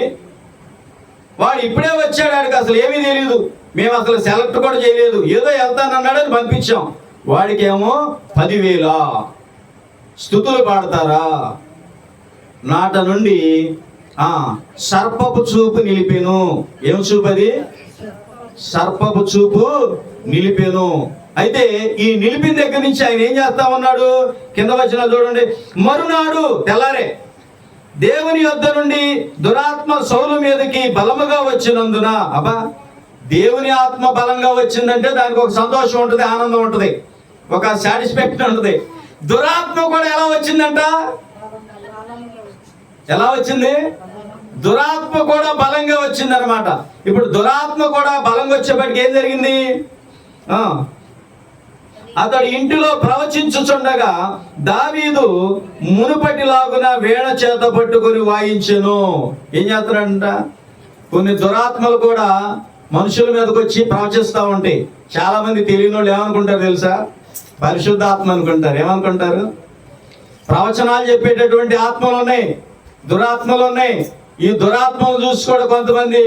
వాడు ఇప్పుడే వచ్చాడు, వాడికి అసలు ఏమీ తెలియదు, మేము అసలు సెలెక్ట్ కూడా చేయలేదు, ఏదో వెళ్తానన్నాడని పంపించాం. వాడికేమో 10,000. స్తుతులు పాడతారా? నాట నుండి సర్పపు చూపు నిలిపెను. ఏం చూపు అది? సర్పపు చూపు నిలిపెను. అయితే ఈ నిలిపిన దగ్గర నుంచి ఆయన ఏం చేస్తా ఉన్నాడు? కింద వచ్చిన చూడండి. మరునాడు తెల్లారే దేవుని యొద్ద నుండి దురాత్మ సౌలు మీదకి బలముగా వచ్చినందున, అబ్బా దేవుని ఆత్మ బలంగా వచ్చిందంటే దానికి ఒక సంతోషం ఉంటుంది, ఆనందం ఉంటుంది, ఒక సాటిస్ఫాక్షన్ ఉంటుంది. దురాత్మ కూడా ఎలా వచ్చిందంట? ఎలా వచ్చింది? దురాత్మ కూడా బలంగా వచ్చింది అనమాట. ఇప్పుడు దురాత్మ కూడా బలంగా వచ్చేప్పటికి ఏం జరిగింది? అతడు ఇంటిలో ప్రవచించుచుండగా దావీదు మునుపటిలాగున వీణ చేత పట్టుకొని వాయించెను. ఏం చేస్తాడంట? కొన్ని దురాత్మలు కూడా మనుషుల మీదకి వచ్చి ప్రవచిస్తూ ఉంటాయి. చాలా మంది తెలియని వాళ్ళు ఏమనుకుంటారు తెలుసా? పరిశుద్ధాత్మ అనుకుంటారు. ఏమనుకుంటారు? ప్రవచనాలు చెప్పేటటువంటి ఆత్మలు ఉన్నాయి, దురాత్మలు ఉన్నాయి. ఈ దురాత్మలు చూసి కూడా కొంతమంది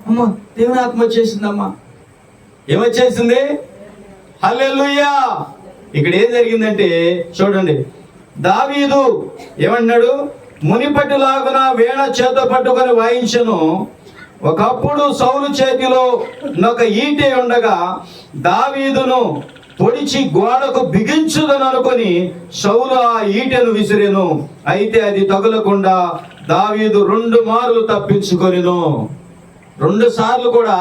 అమ్మా దేవుని ఆత్మ వచ్చేసిందమ్మా. ఏమొచ్చేసింది? హల్లెలూయా. ఇక్కడ ఏం జరిగిందంటే చూడండి, దావీదు ఏమన్నాడు? మునిపటిలాగున వీణ చేత పట్టుకొని వాయించెను. ఒకప్పుడు సౌలు చేతిలో ఒక ఈటె ఉండగా దావీదును పొడిచి గోడకు బిగించుదని అనుకొని సౌలు ఆ ఈటెను విసిరెను. అయితే అది తగులకుండా దావీదు 2 మార్లు తప్పించుకొనిను. 2 సార్లు కూడా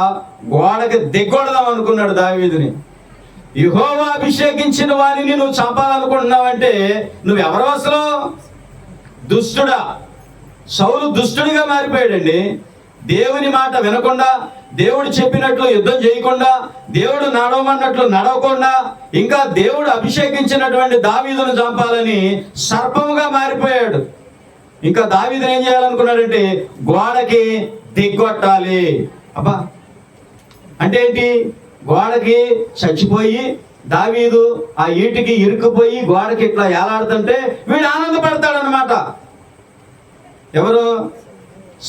గోడకి దిగొడదాం అనుకున్నాడు దావీదుని. యెహోవా అభిషేకించిన వారిని నువ్వు చంపాలనుకుంటున్నావంటే నువ్వెవరు? అసలు దుష్టుడా? సౌలు దుష్టుడిగా మారిపోయాడండి. దేవుని మాట వినకుండా, దేవుడు చెప్పినట్లు యుద్ధం చేయకుండా, దేవుడు నడవమన్నట్లు నడవకుండా, ఇంకా దేవుడు అభిషేకించినటువంటి దావీదును చంపాలని సర్పముగా మారిపోయాడు. ఇంకా దావీదును ఏం చేయాలనుకున్నాడంటే గోడకి దిగ్గొట్టాలి. అబ్బా అంటే ఏంటి? గోడకి చచ్చిపోయి దావీదు ఆ ఈటికి ఇరుక్కుపోయి గోడకి ఇట్లా ఏలాడుతుంటే వీడు ఆనందపడతాడు అనమాట. ఎవరు?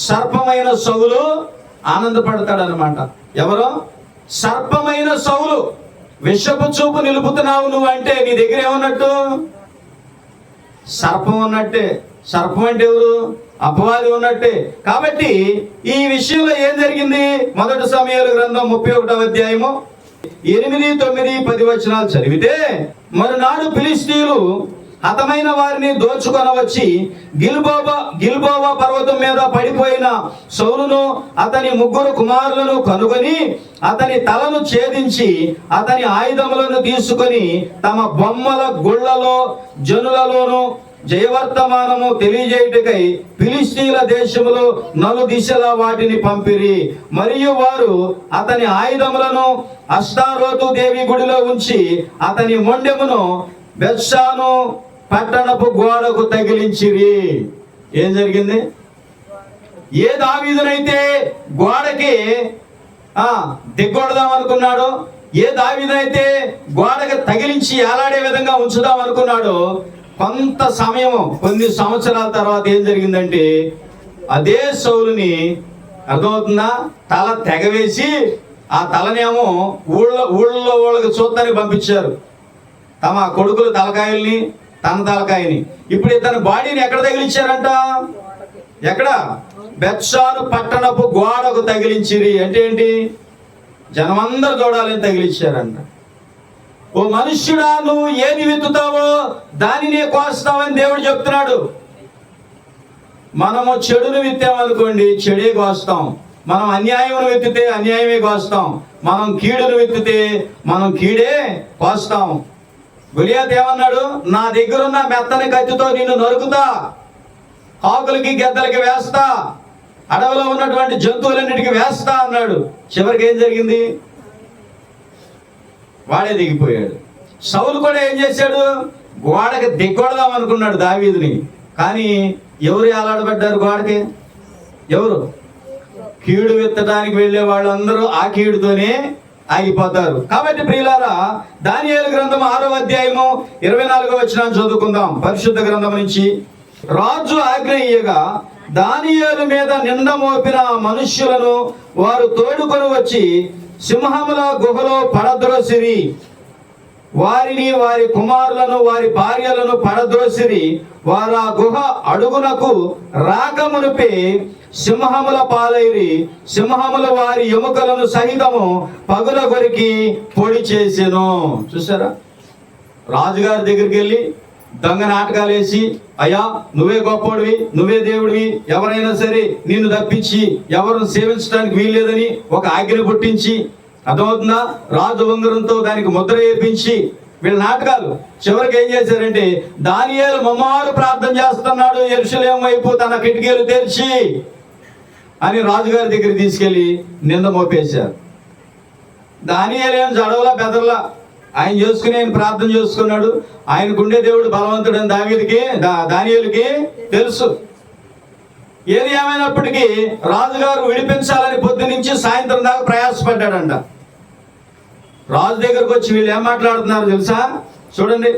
సర్పమైన సౌలు ఆనందపడతాడు అనమాట. ఎవరో సర్పమైన సౌలు, విషపు చూపు నిలుపుతున్నావు నువ్వు అంటే నీ దగ్గర ఏమన్నట్టు? సర్పం ఉన్నట్టే. సర్పం అంటే ఎవరు? అపవాది ఉన్నట్టే. కాబట్టి ఈ విషయంలో ఏం జరిగింది? 1 సమూయేలు గ్రంథం 31వ అధ్యాయము 8, 9, 10 వచనాలు చదివితే, మరునాడు ఫిలిష్తీయులు హతమైన వారిని దోచుకొని వచ్చి గిల్బోవా పర్వతం మీద పడిపోయిన సౌలును అతని 3 కుమారులను కనుగొని అతని తలను ఛేదించి అతని ఆయుధములను తీసుకొని తమ బొమ్మల గుళ్ళలో జనులలోను జయవర్తమానము తెలియజేయుటకై ఫిలిష్తీయుల దేశములో నలుదిశలా వాటిని పంపిరి. మరియు వారు అతని ఆయుధములను అష్టారోతు దేవి గుడిలో ఉంచి అతని మొండెమును బెత్షాను పట్టణపు గోడకు తగిలించిరి. ఏం జరిగింది? ఏ దావీదునైతే గోడకి దిగ్గొడదాం అనుకున్నాడో, ఏ దావీదునైతే గోడకి తగిలించి ఏలాడే విధంగా ఉంచుదాం అనుకున్నాడో, కొంత సమయం, కొన్ని సంవత్సరాల తర్వాత ఏం జరిగిందంటే అదే సౌలుని, అర్థమవుతుందా, తల తెగవేసి ఆ తలనేమో ఊళ్ళో వాళ్ళకి చూడటానికి పంపించారు. తమ కొడుకుల తలకాయల్ని, తన తలకాయని. ఇప్పుడు ఇతని బాడీని ఎక్కడ తగిలించారంట? ఎక్కడ? బెత్షాను పట్టణపు గోడకు తగిలించిరి. అంటే ఏంటి? జనమందరూ చూడాలని తగిలించారంట. ఓ మనుష్యుడా, నువ్వు ఏది విత్తుతావో దానినే కోస్తావని దేవుడు చెప్తున్నాడు. మనము చెడును విత్తామనుకోండి, చెడే కోస్తాం. మనం అన్యాయమును విత్తితే అన్యాయమే కోస్తాం. మనం కీడును విత్తితే మనం కీడే కోస్తాం. గొలియాతు ఏమన్నాడు? నా దగ్గరున్న మెత్తని కత్తితో నిన్ను నరుకుతా, కాకులకి గెద్దలకి వేస్తా, అడవిలో ఉన్నటువంటి జంతువులన్నిటికీ వేస్తా అన్నాడు. చివరికి ఏం జరిగింది? వాడే దిగిపోయాడు. సౌలు కూడా ఏం చేశాడు? గోడకి దిగ్గొడదాం అనుకున్నాడు దావీదుని. కానీ ఎవరు ఏలాడబడ్డారు గోడకి? ఎవరు? కీడు విత్తడానికి వెళ్ళే వాళ్ళందరూ ఆ కీడుతోనే ఆగిపోతారు. కాబట్టి ప్రియులారా, దానియేలు గ్రంథం 6వ అధ్యాయము 24వ వచనం చదువుకుందాం. పరిశుద్ధ గ్రంథం నుంచి. రాజు ఆజ్ఞ ఇయ్యగా దానియేలు మీద నింద మోపిన మనుష్యులను వారు తోడుకొని వచ్చి సింహముల గుహలో పడద్రోసిరి. వారిని, వారి కుమారులను, వారి భార్యలను పడద్రోసిరి. వారు ఆ గుహ అడుగునకు రాకమునిపే సింహముల పాలైరి. సింహములు వారి ఎముకలను సహితము పగుల కొరికి పొడి చేసెను. చూసారా? రాజుగారి దగ్గరికి వెళ్ళి దొంగ నాటకాలు వేసి, అయ్యా నువ్వే గొప్పవాడివి, నువ్వే దేవుడివి, ఎవరైనా సరే నిన్ను తప్పించి ఎవరు సేవించడానికి వీల్లేదని ఒక ఆజ్ఞ పుట్టించి, అర్థమవుతుందా, రాజు ఉంగరంతో దానికి ముద్ర వేయించి వీళ్ళ నాటకాలు. చివరికి ఏం చేశారంటే, దానియేలు ముమ్మారు ప్రార్థన చేస్తున్నాడు యెరూషలేము వైపు తన కిటికీలు తెరిచి అని రాజుగారి దగ్గర తీసుకెళ్లి నింద మోపేశారు. దానియేలు ఏం జడవలా బెదరలా, ఆయన చేసుకుని ఆయన ప్రార్థన చేసుకున్నాడు. ఆయనకుండే దేవుడు బలవంతుడని దానియేలుకి తెలుసు. ఏది ఏమైనప్పటికీ రాజుగారు విడిపించాలని పొద్దు నుంచి సాయంత్రం దాకా ప్రయాసపడ్డాడంట. రాజు దగ్గరకు వచ్చి వీళ్ళు ఏం మాట్లాడుతున్నారు తెలుసా? చూడండి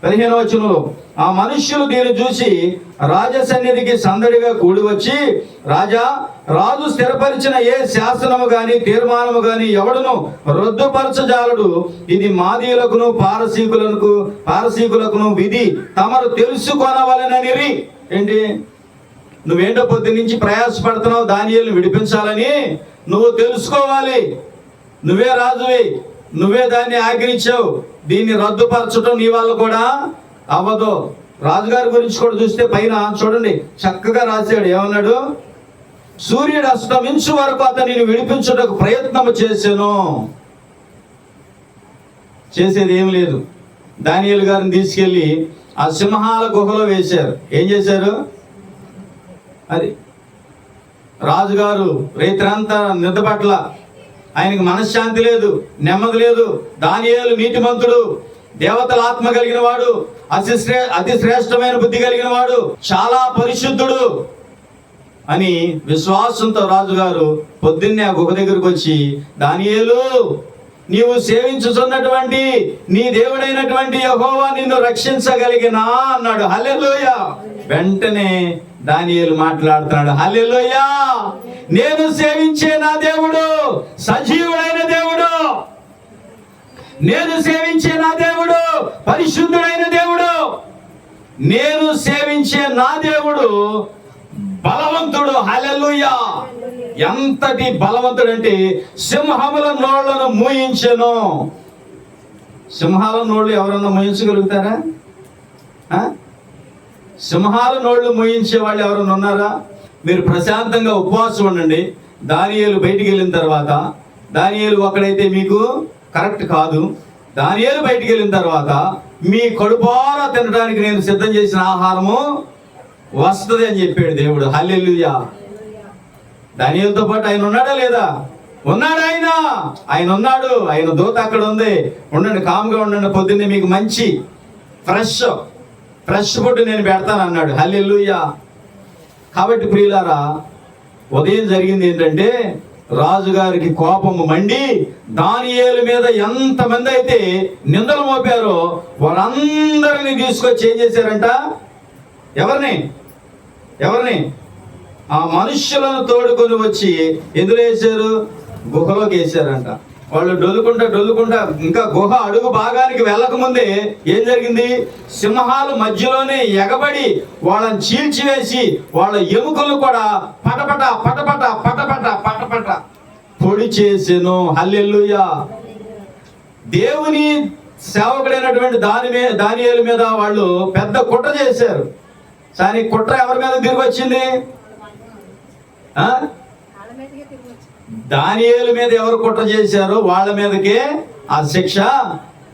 15వ వచనంలో. ఆ మనుష్యులు దీన్ని చూసి రాజసన్నిధికి సందడిగా కూడి వచ్చి, రాజా, రాజు స్థిరపరిచిన ఏ శాసనము గాని తీర్మానము గాని ఎవడును రద్దుపరచజాలడు. ఇది మాదీయులకును పారసీకులకును విధి, తమరు తెలుసుకొనవలెననిరి. ఏంటి? నువ్వేంటో పొద్దు నుంచి ప్రయాసపడుతున్నావు దానియేలును విడిపించాలని. నువ్వు తెలుసుకోవాలి, నువ్వే రాజువి, నువ్వే దాన్ని ఆజ్ఞించావు. దీన్ని రద్దుపరచడం నీ వల్ల కూడా అవ్వదు. రాజుగారి గురించి కూడా చూస్తే పైన చూడండి చక్కగా రాశాడు. ఏమన్నాడు? సూర్యుడు అస్తమించు వరకు అతనిని విడిపించుటకు ప్రయత్నం చేశాను. చేసేది ఏం లేదు. దానియేలు గారిని తీసుకెళ్లి ఆ సింహాల గుహలో వేశారు. ఏం చేశారు? అది రాజుగారు రైతులంతా నిద్ర పట్ల, ఆయనకి మనశ్శాంతి లేదు, నెమ్మది లేదు. దానియేలు నీతిమంతుడు, దేవతల ఆత్మ కలిగిన వాడు, అతి శ్రేష్టమైన బుద్ధి కలిగిన వాడు, చాలా పరిశుద్ధుడు అని విశ్వాసంతో రాజుగారు పొద్దున్నే ఆ గుహ దగ్గరకు వచ్చి, దానియేలు నీవు సేవించుచున్నటువంటి నీ దేవుడైనటువంటి యెహోవా నిన్ను రక్షించగలిగినా అన్నాడు. హల్లెలూయా. వెంటనే దానియేలు మాట్లాడుతున్నాడు, హల్లెలూయా, నేను సేవించే నా దేవుడు సజీవుడైన దేవుడు, నేను సేవించే నా దేవుడు పరిశుద్ధుడైన దేవుడు, నేను సేవించే నా దేవుడు బలవంతుడు. హల్లెలూయా. ఎంతటి బలవంతుడు అంటే సింహముల నోళ్లను మూయించెను. సింహాల నోళ్ళు ఎవరన్నా మూయించగలుగుతారా? సింహాల నోళ్ళు మూయించే వాళ్ళు ఎవరన్నా ఉన్నారా? మీరు ప్రశాంతంగా ఉపవాసం ఉండండి. దానియేలు బయటికి వెళ్ళిన తర్వాత, దానియేలు ఒకడైతే మీకు కరెక్ట్ కాదు. దానియేలు బయటికి వెళ్ళిన తర్వాత మీ కడుపారా తినడానికి నేను సిద్ధం చేసిన ఆహారము వస్తుంది అని చెప్పాడు దేవుడు. హల్లెలూయా. దానియేలుతో పాటు ఆయన ఉన్నాడా లేదా? ఉన్నాడు. ఆయన ఉన్నాడు. ఆయన దూత అక్కడ ఉంది. ఉండండి, కామ్గా ఉండండి, పొద్దున్నే మీకు మంచి ఫ్రెష్ ఫుడ్ నేను పెడతాను అన్నాడు. హల్లెలూయా. కాబట్టి ప్రియులారా, ఉదయం జరిగింది ఏంటంటే రాజుగారికి కోపము మండి దానియేలు మీద ఎంతమంది అయితే నిందలు మోపారో వారందరినీ తీసుకొచ్చి ఏం చేశారంట? ఎవరిని ఆ మనుష్యులను తోడుకొని వచ్చి ఎందులో వేశారు? గుహలోకి వేశారంట. వాళ్ళు డొల్లుకుంటా ఇంకా గుహ అడుగు భాగానికి వెళ్ళకముందే ఏం జరిగింది? సింహాలు మధ్యలోనే ఎగబడి వాళ్ళని చీల్చివేసి వాళ్ళ ఎముకలను కూడా పటపట పటపట పటపట పటపట పొడి చేసెను. హల్లెలూయా. దేవుని సేవకుడైనటువంటి దానియేలు మీద వాళ్ళు పెద్ద కుట్ర చేశారు. కానీ కుట్ర ఎవరి మీద తిరిగి వచ్చింది? దానియేలు మీద ఎవరు కుట్ర చేశారో వాళ్ళ మీదకే ఆ శిక్ష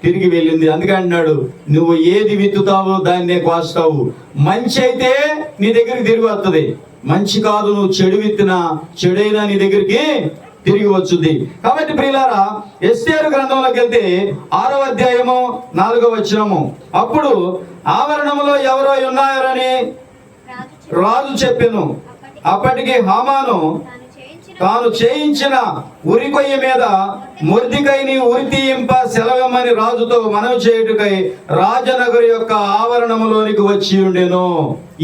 తిరిగి వెళ్ళింది. అందుకే అన్నాడు, నువ్వు ఏది విత్తుతావో దాన్నే కోస్తావు. మంచి అయితే నీ దగ్గరికి తిరిగి వస్తుంది, మంచి కాదు నువ్వు చెడు విత్తినా చెడైనా నీ దగ్గరికి తిరిగి వచ్చుద్ది. కాబట్టి ప్రియులారా, ఎస్తేరు గ్రంథంలోకి వెళ్తే 6వ అధ్యాయము 4వ వచనము, అప్పుడు ఆవరణములో ఎవరో ఉన్నారని రాజు చెప్పెను. అప్పటికి హామాను తాను చేయించిన ఉరి కొయ్య మీద మొర్దెకైని ఉరి తీయింప సెలవమని రాజుతో మనవి చేయుటకై రాజనగరు యొక్క ఆవరణములోనికి వచ్చి ఉండెను.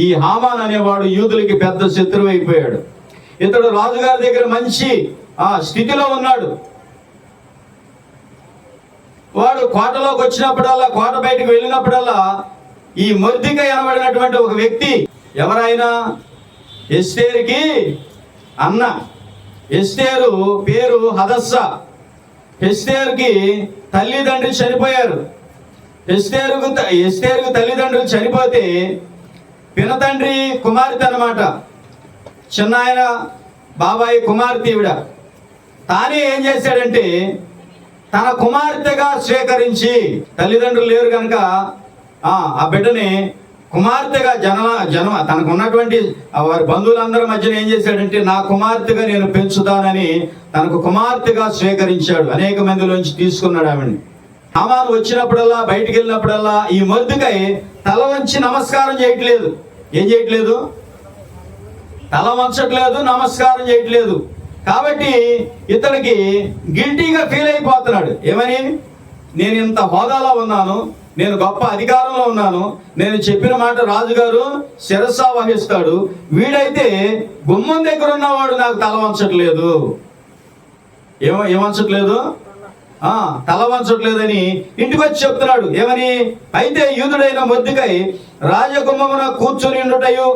ఈ హామాన్ అనేవాడు యూదులకి పెద్ద శత్రువు అయిపోయాడు. ఇతడు రాజుగారి దగ్గర మంచి స్థితిలో ఉన్నాడు. వాడు కోటలోకి వచ్చినప్పుడల్లా, కోట బయటకు వెళ్ళినప్పుడల్లా ఈ మొర్దెకై అనబడినటువంటి ఒక వ్యక్తి, ఎవరైనా ఎస్తేరుకి అన్న. ఎస్తేరు పేరు హదస్సా. ఎస్తేరుకి తల్లిదండ్రులు చనిపోయారు. ఎస్తేరుకు తల్లిదండ్రులు చనిపోతే పినతండ్రి కుమార్తె అన్నమాట. చిన్నాయన బాబాయి కుమార్తె ఈవిడ. తానే ఏం చేశాడంటే తన కుమార్తెగా స్వీకరించి, తల్లిదండ్రులు లేరు కనుక ఆ బిడ్డని కుమార్తెగా జన్మ తనకు ఉన్నటువంటి వారి బంధువులందరి మధ్యన ఏం చేశాడంటే నా కుమార్తెగా నేను పెంచుతానని తనకు కుమార్తెగా స్వీకరించాడు. అనేక మందిలోంచి తీసుకున్నాడు ఆవిడని. హామాను వచ్చినప్పుడల్లా, బయటికి వెళ్ళినప్పుడల్లా ఈ మొర్దెకై తల వంచి నమస్కారం చేయట్లేదు. ఏం చేయట్లేదు? తల వంచట్లేదు, నమస్కారం చేయట్లేదు. కాబట్టి ఇతనికి గిల్టీగా ఫీల్ అయిపోతున్నాడు. ఏమని? నేను ఇంత హోదాలో ఉన్నాను, నేను గొప్ప అధికారంలో ఉన్నాను, నేను చెప్పిన మాట రాజుగారు శిరస్సా వహిస్తాడు, వీడైతే గుమ్మం దగ్గర ఉన్నవాడు నాకు తల వంచట్లేదు. ఏమంచట్లేదు? తల వంచట్లేదని ఇంటికి వచ్చి చెప్తున్నాడు. ఏమని? అయితే యూదుడైన మొర్దెకై రాజగుమ్మమున కూర్చొని ఉండుటయు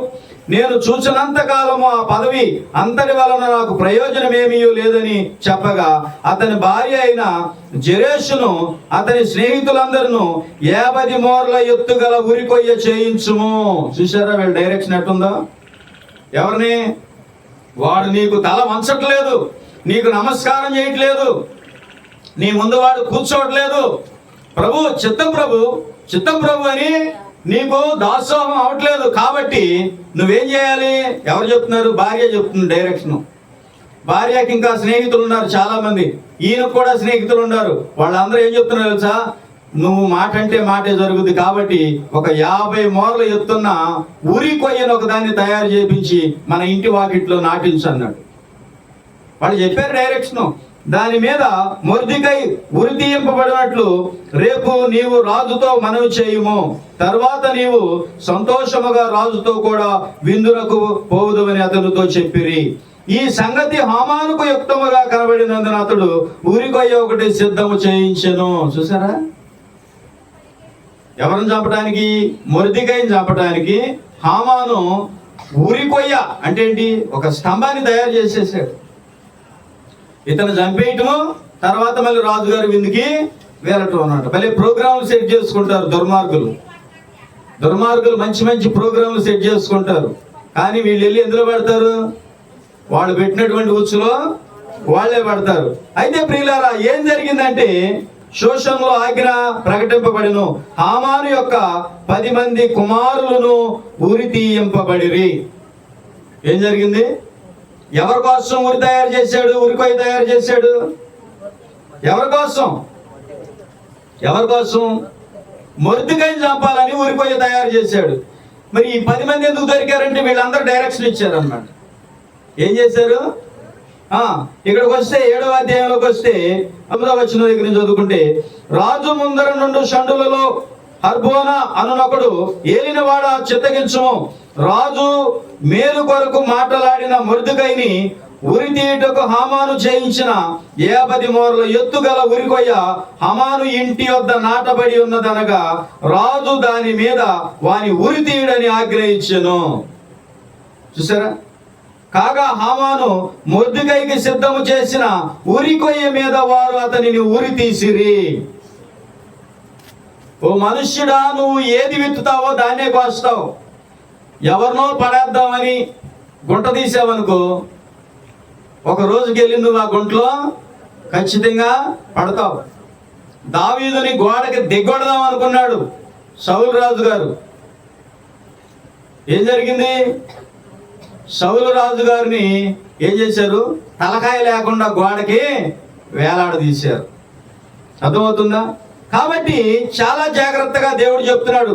నేను చూసినంత కాలము ఆ పదవి అంతటి వలన నాకు ప్రయోజనమేమీ లేదని చెప్పగా అతని భార్య అయిన జెరెషును అతని స్నేహితులందరూ 50 మోర్ల ఎత్తుగల ఉరి కొయ్య చేయించుము. చూసారా వీళ్ళ డైరెక్షన్ ఎట్టుందో? ఎవరిని? వాడు నీకు తల వంచట్లేదు, నీకు నమస్కారం చేయట్లేదు, నీ ముందు వాడు కూర్చోవట్లేదు, చిత్తం ప్రభు అని నీకు దాసోహం అవట్లేదు. కాబట్టి నువ్వేం చేయాలి? ఎవరు చెప్తున్నారు? భార్య చెప్తుంది డైరెక్షన్. భార్యకి ఇంకా స్నేహితులు ఉన్నారు చాలా మంది, ఈయనకు కూడా స్నేహితులు ఉన్నారు. వాళ్ళందరూ ఏం చెప్తున్నారు తెలుసా? నువ్వు మాట అంటే మాటే జరుగుద్ది, కాబట్టి ఒక 50 మోర్ల ఎత్తున్న ఉరి కొయ్యను ఒకదాన్ని తయారు చేయించి మన ఇంటి వాకిట్లో నాటించు అన్నాడు. వాళ్ళు చెప్పారు డైరెక్షన్. దాని మీద మొర్దెకై ఉరి తీయింపబడినట్లు రేపు నీవు రాజుతో మనవి చేయుము, తర్వాత నీవు సంతోషముగా రాజుతో కూడా విందులకు పోవుదువని అతనితో చెప్పిరి. ఈ సంగతి హామానుకు యుక్తముగా కనబడినందున అతడు ఊరికొయ్య ఒకటి సిద్ధము చేయించెను. చూసారా, ఎవరిని చంపడానికి? మొర్దెకైని చంపడానికి హామాను ఊరికొయ్య అంటే ఏంటి, ఒక స్తంభాన్ని తయారు చేసేసాడు. ఇతను చంపేయటము, తర్వాత మళ్ళీ రాజుగారి విందుకి వెళ్ళటం అన్నమాట. మళ్ళీ ప్రోగ్రాంలు సెట్ చేసుకుంటారు దుర్మార్గులు మంచి మంచి ప్రోగ్రాంలు సెట్ చేసుకుంటారు. కానీ వీళ్ళు వెళ్ళి ఎందులో పెడతారు? వాళ్ళు పెట్టినటువంటి ఉచ్చులో వాళ్ళే పడతారు. అయితే ప్రియులారా, ఏం జరిగిందంటే శోషంలో ఆజ్ఞ ప్రకటింపబడిను. హామాను యొక్క 10 మంది కుమారులను ఉరి తీయింపబడిరి. ఏం జరిగింది? ఎవరి కోసం ఉరి తయారు చేశాడు? ఉరికొయ్య తయారు చేశాడు. ఎవరి కోసం? మొర్దెకైని చంపాలని ఉరికొయ్య తయారు చేశాడు. మరి ఈ 10 మంది ఎందుకు దొరికారంటే వీళ్ళందరూ డైరెక్షన్ ఇచ్చారు అన్నమాట. ఏం చేశారు? ఇక్కడికి వస్తే 7వ అధ్యాయంలోకి వస్తే 9వ వచనం దగ్గర నుంచి చదువుకుంటే, రాజు ముందర నుండి షండులలో హర్బోనా అనునొకడు ఏలినవాడ చిత్తగించుము, రాజు మేలు కొరకు మాటలాడిన మొర్దెకైని ఉరి తీయుటకు హామాను చేయించిన 50 మూరల ఎత్తుగల ఉరికొయ్య హామాను ఇంటి వద్ద నాటబడి ఉన్నదనగా రాజు దాని మీద వాని ఉరి తీయుడని ఆజ్ఞయించెను. చూసారా? కాగా హామాను మొర్దెకైకి సిద్ధము చేసిన ఉరికొయ్య మీద వారు అతనిని ఉరి తీసిరి. ఓ మనుష్యుడా, నువ్వు ఏది విత్తుతావో దాన్నే కోస్తావు. ఎవరినో పడేద్దామని గుంట తీసావనుకో, ఒక రోజుకి వెళ్ళి నువ్వు ఆ గుంటలో ఖచ్చితంగా పడతావు. దావీదుని గోడకి దిగ్గొడదాం అనుకున్నాడు సౌలు రాజు గారు. ఏం జరిగింది? సౌలు రాజు గారిని ఏం చేశారు? తలకాయ లేకుండా గోడకి వేలాడదీశారు. అర్థమవుతుందా? కాబట్టి చాలా జాగ్రత్తగా దేవుడు చెప్తున్నాడు.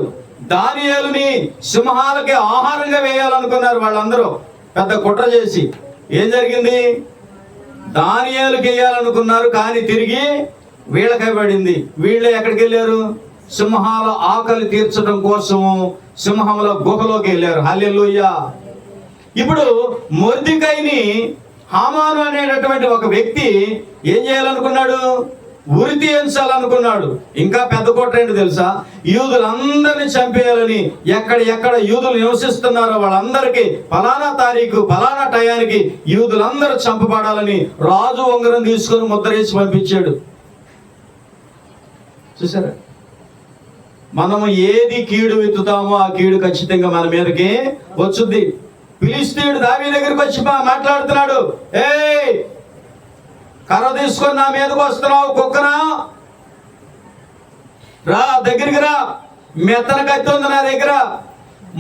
దానియేలుని సింహాలకి ఆహారంగా వేయాలనుకున్నారు వాళ్ళందరూ, పెద్ద కుట్ర చేసి. ఏం జరిగింది? దానియేలుకి వేయాలనుకున్నారు, కానీ తిరిగి వీళ్ళకై పడింది. వీళ్ళే ఎక్కడికి వెళ్ళారు? సింహాల ఆకలి తీర్చడం కోసము సింహముల గుహలోకి వెళ్ళారు. హల్లెలూయా. ఇప్పుడు మొర్దెకైని హామాను అనేటటువంటి ఒక వ్యక్తి ఏం చేయాలనుకున్నాడు? ఉరి తీయించాలనుకున్నాడు. ఇంకా పెద్ద కుట్ర ఏంటి తెలుసా? యూదులందరినీ చంపేయాలని, ఎక్కడ యూదులు నివసిస్తున్నారో వాళ్ళందరికీ ఫలానా తారీఖు ఫలానా టయానికి యూదులందరూ చంపబడాలని రాజు ఉంగరం తీసుకొని ముద్రేసి పంపించాడు. చూసారా? మనము ఏది కీడు విత్తుతామో ఆ కీడు ఖచ్చితంగా మన మీదకి వచ్చుద్ది. ఫిలిష్తీయుడు దావీదు దగ్గరికి వచ్చి మాట్లాడుతున్నాడు, ఏయ్ కర్ర తీసుకొని నా మీదకి వస్తున్నావు కుక్కనా, రా దగ్గరికి రా, మెత్తన కత్తి ఉంది నా దగ్గర,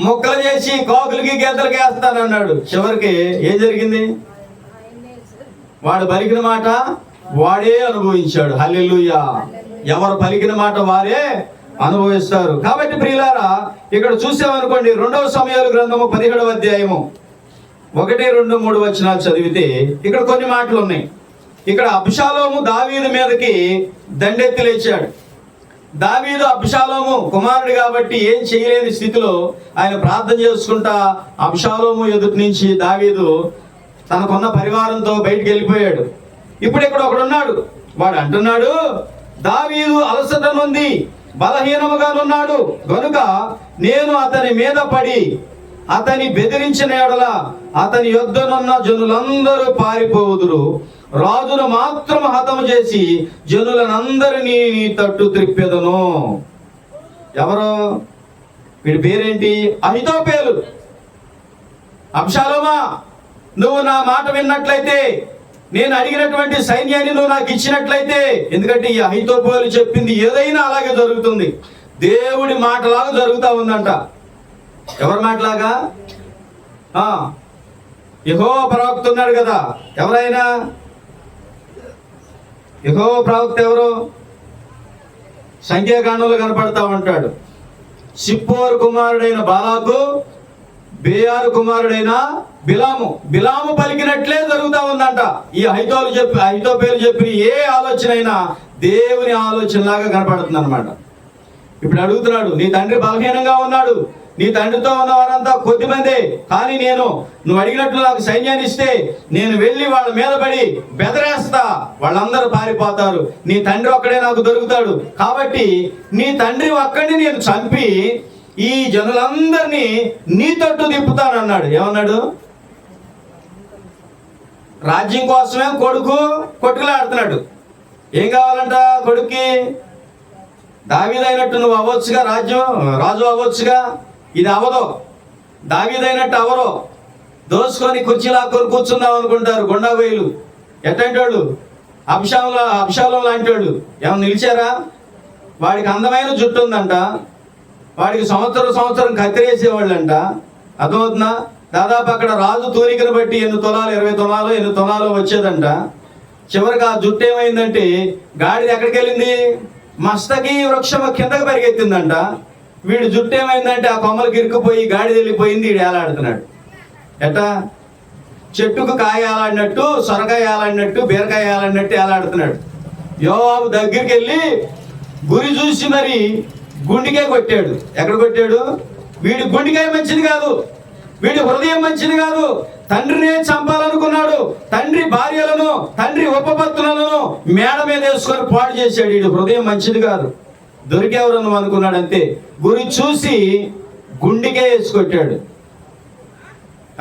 ముక్కలు చేసి కాకులకి గెద్దలకి వేస్తానన్నాడు. చివరికి ఏం జరిగింది? వాడు పలికిన మాట వాడే అనుభవించాడు. హల్లెలూయా. ఎవరు పలికిన మాట వారే అనుభవిస్తారు. కాబట్టి ప్రియులారా, ఇక్కడ చూసామనుకోండి, 2వ సమూయేలు గ్రంథము 17వ అధ్యాయము 1, 2, 3 వచనాలు చదివితే ఇక్కడ కొన్ని మాటలు ఉన్నాయి. ఇక్కడ అబ్షాలోము దావీదు మీదకి దండెత్తి లేచాడు. దావీదు అబ్షాలోము కుమారుడు కాబట్టి ఏం చేయలేని స్థితిలో ఆయన ప్రార్థన చేసుకుంటా అబ్షాలోము ఎదుటి నుంచి దావీదు తనకున్న పరివారంతో బయటికి వెళ్ళిపోయాడు. ఇప్పుడు ఇక్కడ ఒకడున్నాడు, వాడు అంటున్నాడు, దావీదు అలసట నుండి బలహీనముగానున్నాడు గనుక నేను అతని మీద పడి అతని బెదిరించిన ఎడల అతని యొద్దనున్న జనులందరూ పారిపోవుదురు, రాజును మాత్రం హతము చేసి జనులనందరినీ నీ తట్టు త్రిప్పెదను. ఎవరు? వీడి పేరేంటి? అహితోపేలు. అబ్షాలోమా, నువ్వు నా మాట విన్నట్లయితే, నేను అడిగినటువంటి సైన్యాన్ని నువ్వు నాకు ఇచ్చినట్లయితే, ఎందుకంటే ఈ అహితోపేలు చెప్పింది ఏదైనా అలాగే జరుగుతుంది, దేవుడి మాటలాగా జరుగుతూ ఉందంట. ఎవరి మాటలాగా? యెహోవా ప్రవక్త ఉన్నాడు కదా. ఎవరైనా యెహోవా ప్రవక్త ఎవరు? సంఖ్యాకాండంలో కనపడతా ఉంటాడు. సిప్పోరు కుమారుడైన బాలాకు బేయారు కుమారుడైన బిలాము పలికినట్లే జరుగుతా ఉందంట. ఈ అహీతోపెలు చెప్పిన ఏ ఆలోచన అయినా దేవుని ఆలోచనలాగా కనపడుతుంది అనమాట. ఇప్పుడు అడుగుతున్నాడు, నీ తండ్రి బలహీనంగా ఉన్నాడు, నీ తండ్రితో ఉన్న వారంతా కొద్దిమందే, కానీ నువ్వు అడిగినట్లు నాకు సైన్యాన్ని ఇస్తే నేను వెళ్ళి వాళ్ళ మీద పడి బెదరేస్తా, వాళ్ళందరూ పారిపోతారు, నీ తండ్రి ఒక్కడే నాకు దొరుకుతాడు, కాబట్టి నీ తండ్రి ఒక్కడిని నేను చంపి ఈ జనులందరినీ నీ తట్టు తిప్పుతానన్నాడు. ఏమన్నాడు? రాజ్యం కోసమే కొడుకు కొట్టుకులాడుతున్నాడు. ఏం కావాలంట కొడుక్కి? దావీదైనట్టు నువ్వు అవ్వచ్చుగా, రాజు అవ్వచ్చుగా. ఇది అవదో, దావీదైనట్టు అవరో, దోసుకొని కుర్చీలా కూర్చుందాం అనుకుంటారు గుండా బయలు. ఎట్లాంటి వాళ్ళు? అబ్షాలోం లాంటి వాళ్ళు ఏమన్నా నిలిచారా? వాడికి అందమైన జుట్టు ఉందంట, వాడికి సంవత్సరం కత్తిరేసేవాళ్ళంట. అర్థమవుతుందా? దాదాపు అక్కడ రాజు తూనికను బట్టి 8 తులాలు 20 తులాలు 8 తులాలు వచ్చేదంట. చివరికి ఆ జుట్టు ఏమైందంటే గాడిద ఎక్కడికి వెళ్ళింది? మస్తకి వృక్షం కిందకి పరిగెత్తిందంట. వీడు జుట్టు ఏమైందంటే ఆ కొమ్మలకు ఇరుక్కుపోయి గాడిద వెళ్ళిపోయింది. వీడు ఏలాడుతున్నాడు. ఎట్టా? చెట్టుకు కాయ ఏలాడినట్టు, సొరకాయ ఏలాడినట్టు, బీరకాయ ఏలాడినట్టు ఏలాడుతున్నాడు. యోవాబు దగ్గరికి వెళ్ళి గురి చూసి మరి గుండెకాయ కొట్టాడు. ఎక్కడ కొట్టాడు? వీడి గుండెకాయ మంచిది కాదు, వీడి హృదయం మంచిది కాదు. తండ్రినే చంపాలనుకున్నాడు. తండ్రి భార్యలను, తండ్రి ఉపపత్తులను మేడ మీద వేసుకొని పాడు చేశాడు. వీడి హృదయం మంచిది కాదు, దొరికేవరు నువ్వు అనుకున్నాడు. అంతే, గురి చూసి గుండెకే వేసి కొట్టాడు.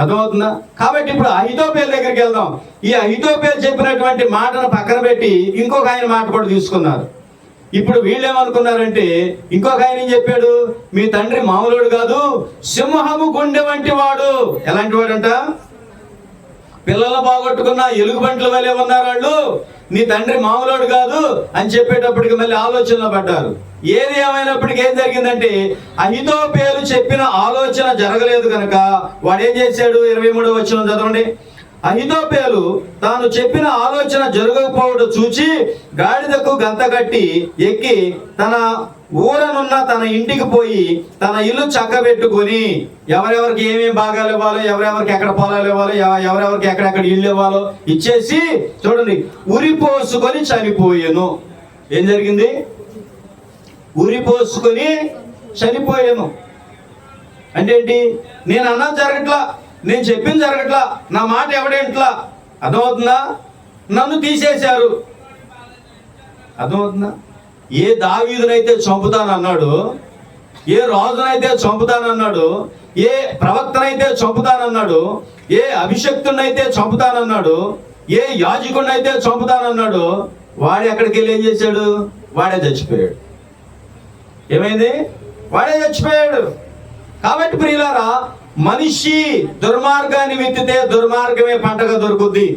అర్థమవుతుందా? కాబట్టి ఇప్పుడు అహీతోపెలు దగ్గరికి వెళ్దాం. ఈ అహీతోపెలు చెప్పినటువంటి మాటను పక్కన పెట్టి ఇంకొక ఆయన మాట కూడా తీసుకున్నారు. ఇప్పుడు వీళ్ళేమనుకున్నారంటే ఇంకొక ఆయన ఏం చెప్పాడు? మీ తండ్రి మామూలుడు కాదు, సింహము గుండె వంటి వాడు. ఎలాంటి వాడంట? పిల్లలు బాగొట్టుకున్న ఎలుగుబంట్ల వల్లే ఉన్నారు వాళ్ళు. నీ తండ్రి మామూలుడు కాదు అని చెప్పేటప్పటికి మళ్ళీ ఆలోచనలో పడ్డారు. ఏది ఏమైనప్పటికీ ఏం జరిగిందంటే అహీతోపెలు చెప్పిన ఆలోచన జరగలేదు కనుక వాడు ఏం చేశాడు? 23వ వచనం చదవండి. అహీతోపెలు తాను చెప్పిన ఆలోచన జరగకపోవడం చూచి గాడిదకు గంత కట్టి ఎక్కి తన ఊరనున్న తన ఇంటికి పోయి తన ఇల్లు చక్కబెట్టుకొని ఎవరెవరికి ఏమేమి భాగాలు ఇవ్వాలో, ఎవరెవరికి ఎక్కడ పొలాలు ఇవ్వాలో, ఎవరెవరికి ఎక్కడెక్కడ ఇల్లు ఇవ్వాలో ఇచ్చేసి చూడండి ఉరిపోసుకొని చనిపోయాను. ఏం జరిగింది? ఉరిపోసుకొని చనిపోయాను అంటే ఏంటి? నేను అన్నది జరగట్లా, నేను చెప్పింది జరగట్లా, నా మాట ఎవడేంట్లా. అర్థమవుతుందా? నన్ను తీసేశారు. అర్థమవుతుందా? ఏ దావీదునైతే చంపుతానన్నాడు, ఏ రాజునైతే చంపుతానన్నాడు, ఏ ప్రవక్తనైతే చంపుతానన్నాడు, ఏ అభిషక్తునైతే చంపుతానన్నాడు, ఏ యాజకుడినైతే చంపుతానన్నాడు, వాడు ఎక్కడికి వెళ్ళి ఏం చేశాడు? వాడే చచ్చిపోయాడు. ఏమైంది? వాడే చచ్చిపోయాడు. కాబట్టి ప్రియులారా, మనిషి దుర్మార్గాన్ని విత్తితే దుర్మార్గమే పంటగా దొరుకుద్ది,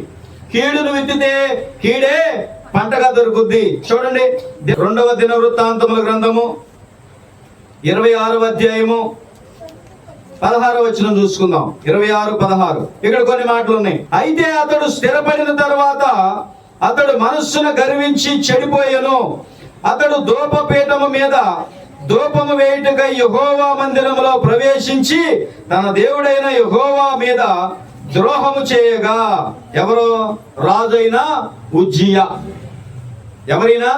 కీడును విత్తితే కీడే పంటగా దొరుకుద్ది. చూడండి 2వ దినవృత్తాంతముల గ్రంథము 26వ అధ్యాయము 16వ వచనం చూసుకుందాం. 26:16 ఇక్కడ కొన్ని మాటలు ఉన్నాయి. అయితే అతడు స్థిరపడిన తర్వాత అతడు మనస్సును గర్వించి చెడిపోయెను. అతడు ధూపపీఠము మీద ధూపము వేయుటకై యెహోవా మందిరములో ప్రవేశించి తన దేవుడైన యెహోవా మీద ద్రోహము చేయగా. ఎవరు? రాజైన ఉజ్జియా. ఎవరైనా?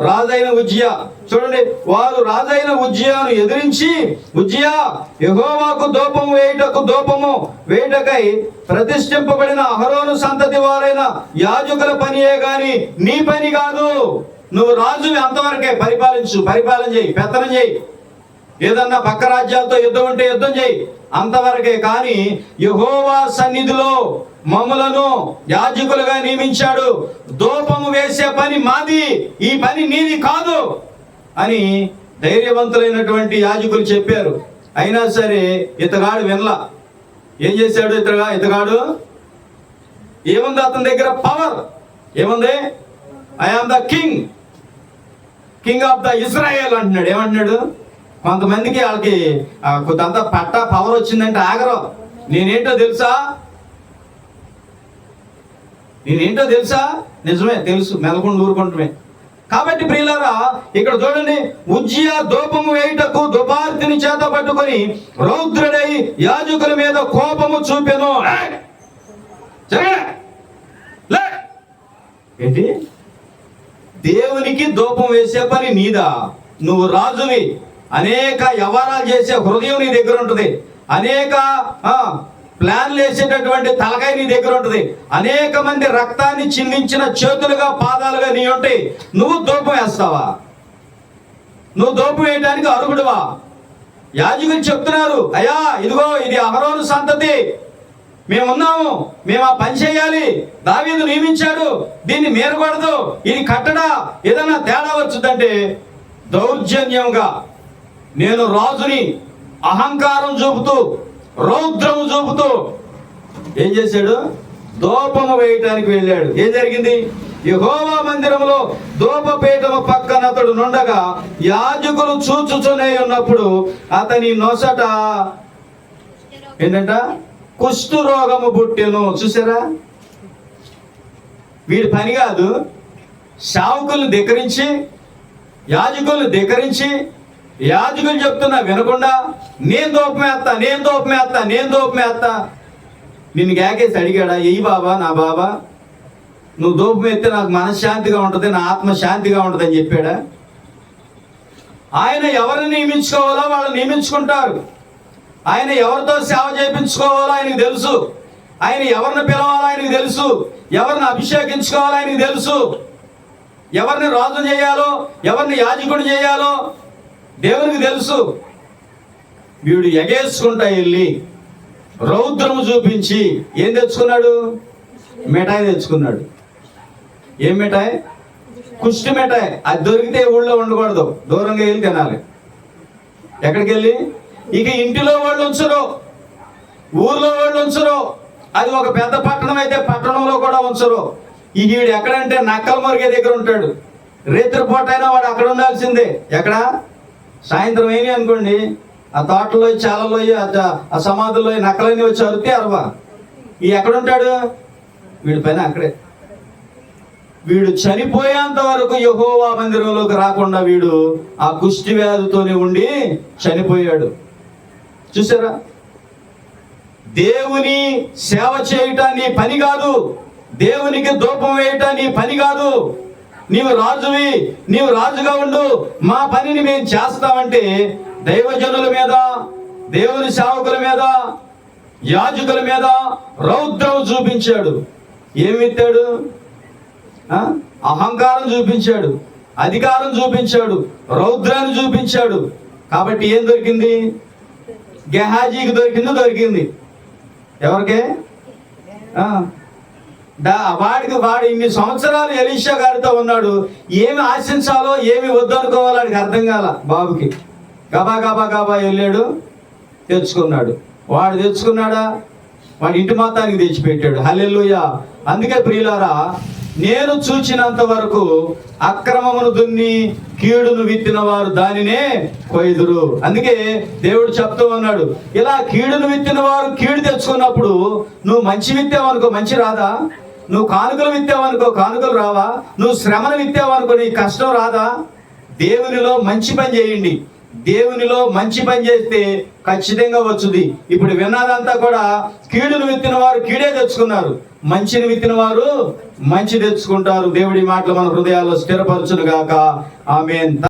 రాజైన ఉజ్జియా. చూడండి, వారు రాజైన ఉజ్జియాను ఎదిరించి, ఉజ్జియా, యెహోవాకు ధూపము వేయుటకై ప్రతిష్ఠింపబడిన అహరోను సంతతి వారైన యాజకుల పనియే గాని నీ పని కాదు. నువ్వు రాజు అంతవరకే, పరిపాలన చేయి, పెత్తనం చేయి, ఏదన్నా పక్క రాజ్యాలతో యుద్ధం ఉంటే యుద్ధం చేయి, అంతవరకే. కానీ యెహోవా సన్నిధిలో మమ్ములను యాజకులుగా నియమించాడు, ధూపము వేసే పని మాది, ఈ పని నీది కాదు అని ధైర్యవంతులైనటువంటి యాజకులు చెప్పారు. అయినా సరే ఇతగాడు వినలా. ఏం చేశాడు ఇతగాడు? ఏముంది అతని దగ్గర? పవర్ ఏముంది? I am the king of the Israel అంటున్నాడు. ఏమంటున్నాడు? కొంతమందికి వాళ్ళకి కొంత పవర్ వచ్చిందంటే ఆగరు. నేనేంటో తెలుసా? నిజమే, తెలుసు, మెలకుండా ఊరుకుంటమే. కాబట్టి ప్రియులారా, ఇక్కడ చూడండి, ఉజ్జియా ధూపము వేయుటకు ధూపార్తి కత్తిని చేత పట్టుకొని రౌద్రుడై యాజకుల మీద కోపము చూపెను. ఏంటి? దేవునికి ధూపం వేసే పని నీదా? నువ్వు రాజువి. అనేక వ్యవహారాలు చేసే హృదయం నీ దగ్గర ఉంటుంది. అనేక ప్లాన్లు వేసేటటువంటి తలకాయ నీ దగ్గర ఉంటుంది. అనేక మంది రక్తాన్ని చిందించిన చేతులుగా పాదాలుగా నీ ఉంటాయి. నువ్వు ధూపం వేస్తావా? నువ్వు ధూపం వేయడానికి అర్హుడువా? యాజకులు చెప్తున్నారు, అయ్యా ఇదిగో ఇది అహరోను సంతతి, మేమున్నాము, మేము ఆ పని చేయాలి, దావీదు నియమించాడు, దీన్ని మీరకూడదు, ఇది కట్టడా, ఏదన్నా తేడా వచ్చుదంటే దౌర్జన్యంగా నేను రాజుని అహంకారం చూపుతూ రౌద్రము చూపుతూ ఏం చేశాడు? ధూపము వేయటానికి వెళ్ళాడు. ఏం జరిగింది? యెహోవా మందిరంలో ధూపపీఠము పక్కన అతడు నుండగా యాజకులు చూచుచునే ఉన్నప్పుడు అతని నొసట ఏంటంట? కుష్టు రోగము పుట్టెను. చూసారా? వీడి పని కాదు. సేవకులను ధిక్కరించి, యాజకులను ధిక్కరించి, యాజకులు చెప్తున్నా వినకుండా నేను ధూపమేస్తా, నేను ధూపమేస్తా, నేను ధూపమేస్తా. నిన్ను కేకేసి అడిగాడా? ఎయ్యి బాబా, నా బాబా, నువ్వు ధూపం ఎత్తే నాకు మనశ్శాంతిగా ఉంటుంది, నా ఆత్మ శాంతిగా ఉంటుంది అని చెప్పాడా? ఆయన ఎవరిని నియమించుకోవాలో వాళ్ళు నియమించుకుంటారు. ఆయన ఎవరితో సేవ చేయించుకోవాలో ఆయనకు తెలుసు. ఆయన ఎవరిని పిలవాలో ఆయనకు తెలుసు. ఎవరిని అభిషేకించుకోవాలో ఆయనకు తెలుసు. ఎవరిని రాజు చేయాలో, ఎవరిని యాజకుడు చేయాలో దేవునికి తెలుసు. వీడు ఎగేసుకుంటా వెళ్ళి రౌద్రము చూపించి ఏం తెచ్చుకున్నాడు? మిఠాయి తెచ్చుకున్నాడు. ఏం మిఠాయి? కుష్టి మిఠాయి. అది దొరికితే ఊళ్ళో ఉండకూడదు, దూరంగా వెళ్ళి తినాలి. ఎక్కడికి వెళ్ళి? ఇక ఇంటిలో వాళ్ళు ఉంచరు, ఊర్లో వాళ్ళు ఉంచరు. అది ఒక పెద్ద పట్టణం అయితే పట్టణంలో కూడా ఉంచరు. ఈ వీడు ఎక్కడంటే నక్కల మొరిగే దగ్గర ఉంటాడు. రేత్రిపూట అయినా వాడు అక్కడ ఉండాల్సిందే. ఎక్కడ? సాయంత్రం అయినా అనుకోండి, ఆ తోటలో చాలలో ఆ సమాధుల్లో నక్కలన్నీ వచ్చి అరితే అరవా. ఈ ఎక్కడుంటాడు? వీడి పైన అక్కడే. వీడు చనిపోయేంత వరకు యెహోవా మందిరంలోకి రాకుండా వీడు ఆ కుష్టి వ్యాధితోనే ఉండి చనిపోయాడు. చూసారా? దేవుని సేవ చేయటం నీ పని కాదు. దేవునికి ధూపం వేయటం నీ పని కాదు. నీవు రాజువి, నీవు రాజుగా ఉండు, మా పనిని మేము చేస్తామంటే దైవజనుల మీద, దేవుని సేవకుల మీద, యాజకుల మీద రౌద్రం చూపించాడు. ఏమిత్తాడు? అహంకారం చూపించాడు, అధికారం చూపించాడు, రౌద్రాన్ని చూపించాడు. కాబట్టి ఏం దొరికింది? గెహాజీకి దొరికింది. ఎవరికే? వాడు ఇన్ని సంవత్సరాలు ఎలీషా గారితో ఉన్నాడు. ఏమి ఆశించాలో ఏమి వద్దనుకోవాలో వాడికి అర్థం కాల. బాబుకి గబా గబా గబా వెళ్ళాడు, తెచ్చుకున్నాడు. వాడు తెచ్చుకున్నాడా? వాడి ఇంటి మొత్తానికి తెచ్చిపెట్టాడు. హల్లెలూయా. అందుకే ప్రియులారా, నేను చూచినంత వరకు అక్రమమును దున్ని కీడును విత్తిన వారు దానినే కొయ్దురు. అందుకే దేవుడు చెప్తూ ఉన్నాడు, ఇలా కీడును విత్తిన వారు కీడు తెచ్చుకున్నప్పుడు నువ్వు మంచి విత్తావనుకో మంచి రాదా? నువ్వు కానుకలు విత్తావనుకో కానుకలు రావా? నువ్వు శ్రమను విత్తావనుకో నీ కష్టం రాదా? దేవునిలో మంచి పని చేయండి. దేవునిలో మంచి పని చేస్తే ఖచ్చితంగా వచ్చుది. ఇప్పుడు విన్నదంతా కూడా కీడును విత్తిన వారు కీడే తెచ్చుకున్నారు, మంచిని విత్తిన వారు మంచి తెచ్చుకుంటారు. దేవుడి మాటలు మన హృదయాల్లో స్థిరపరచును గాక. ఆమేన్.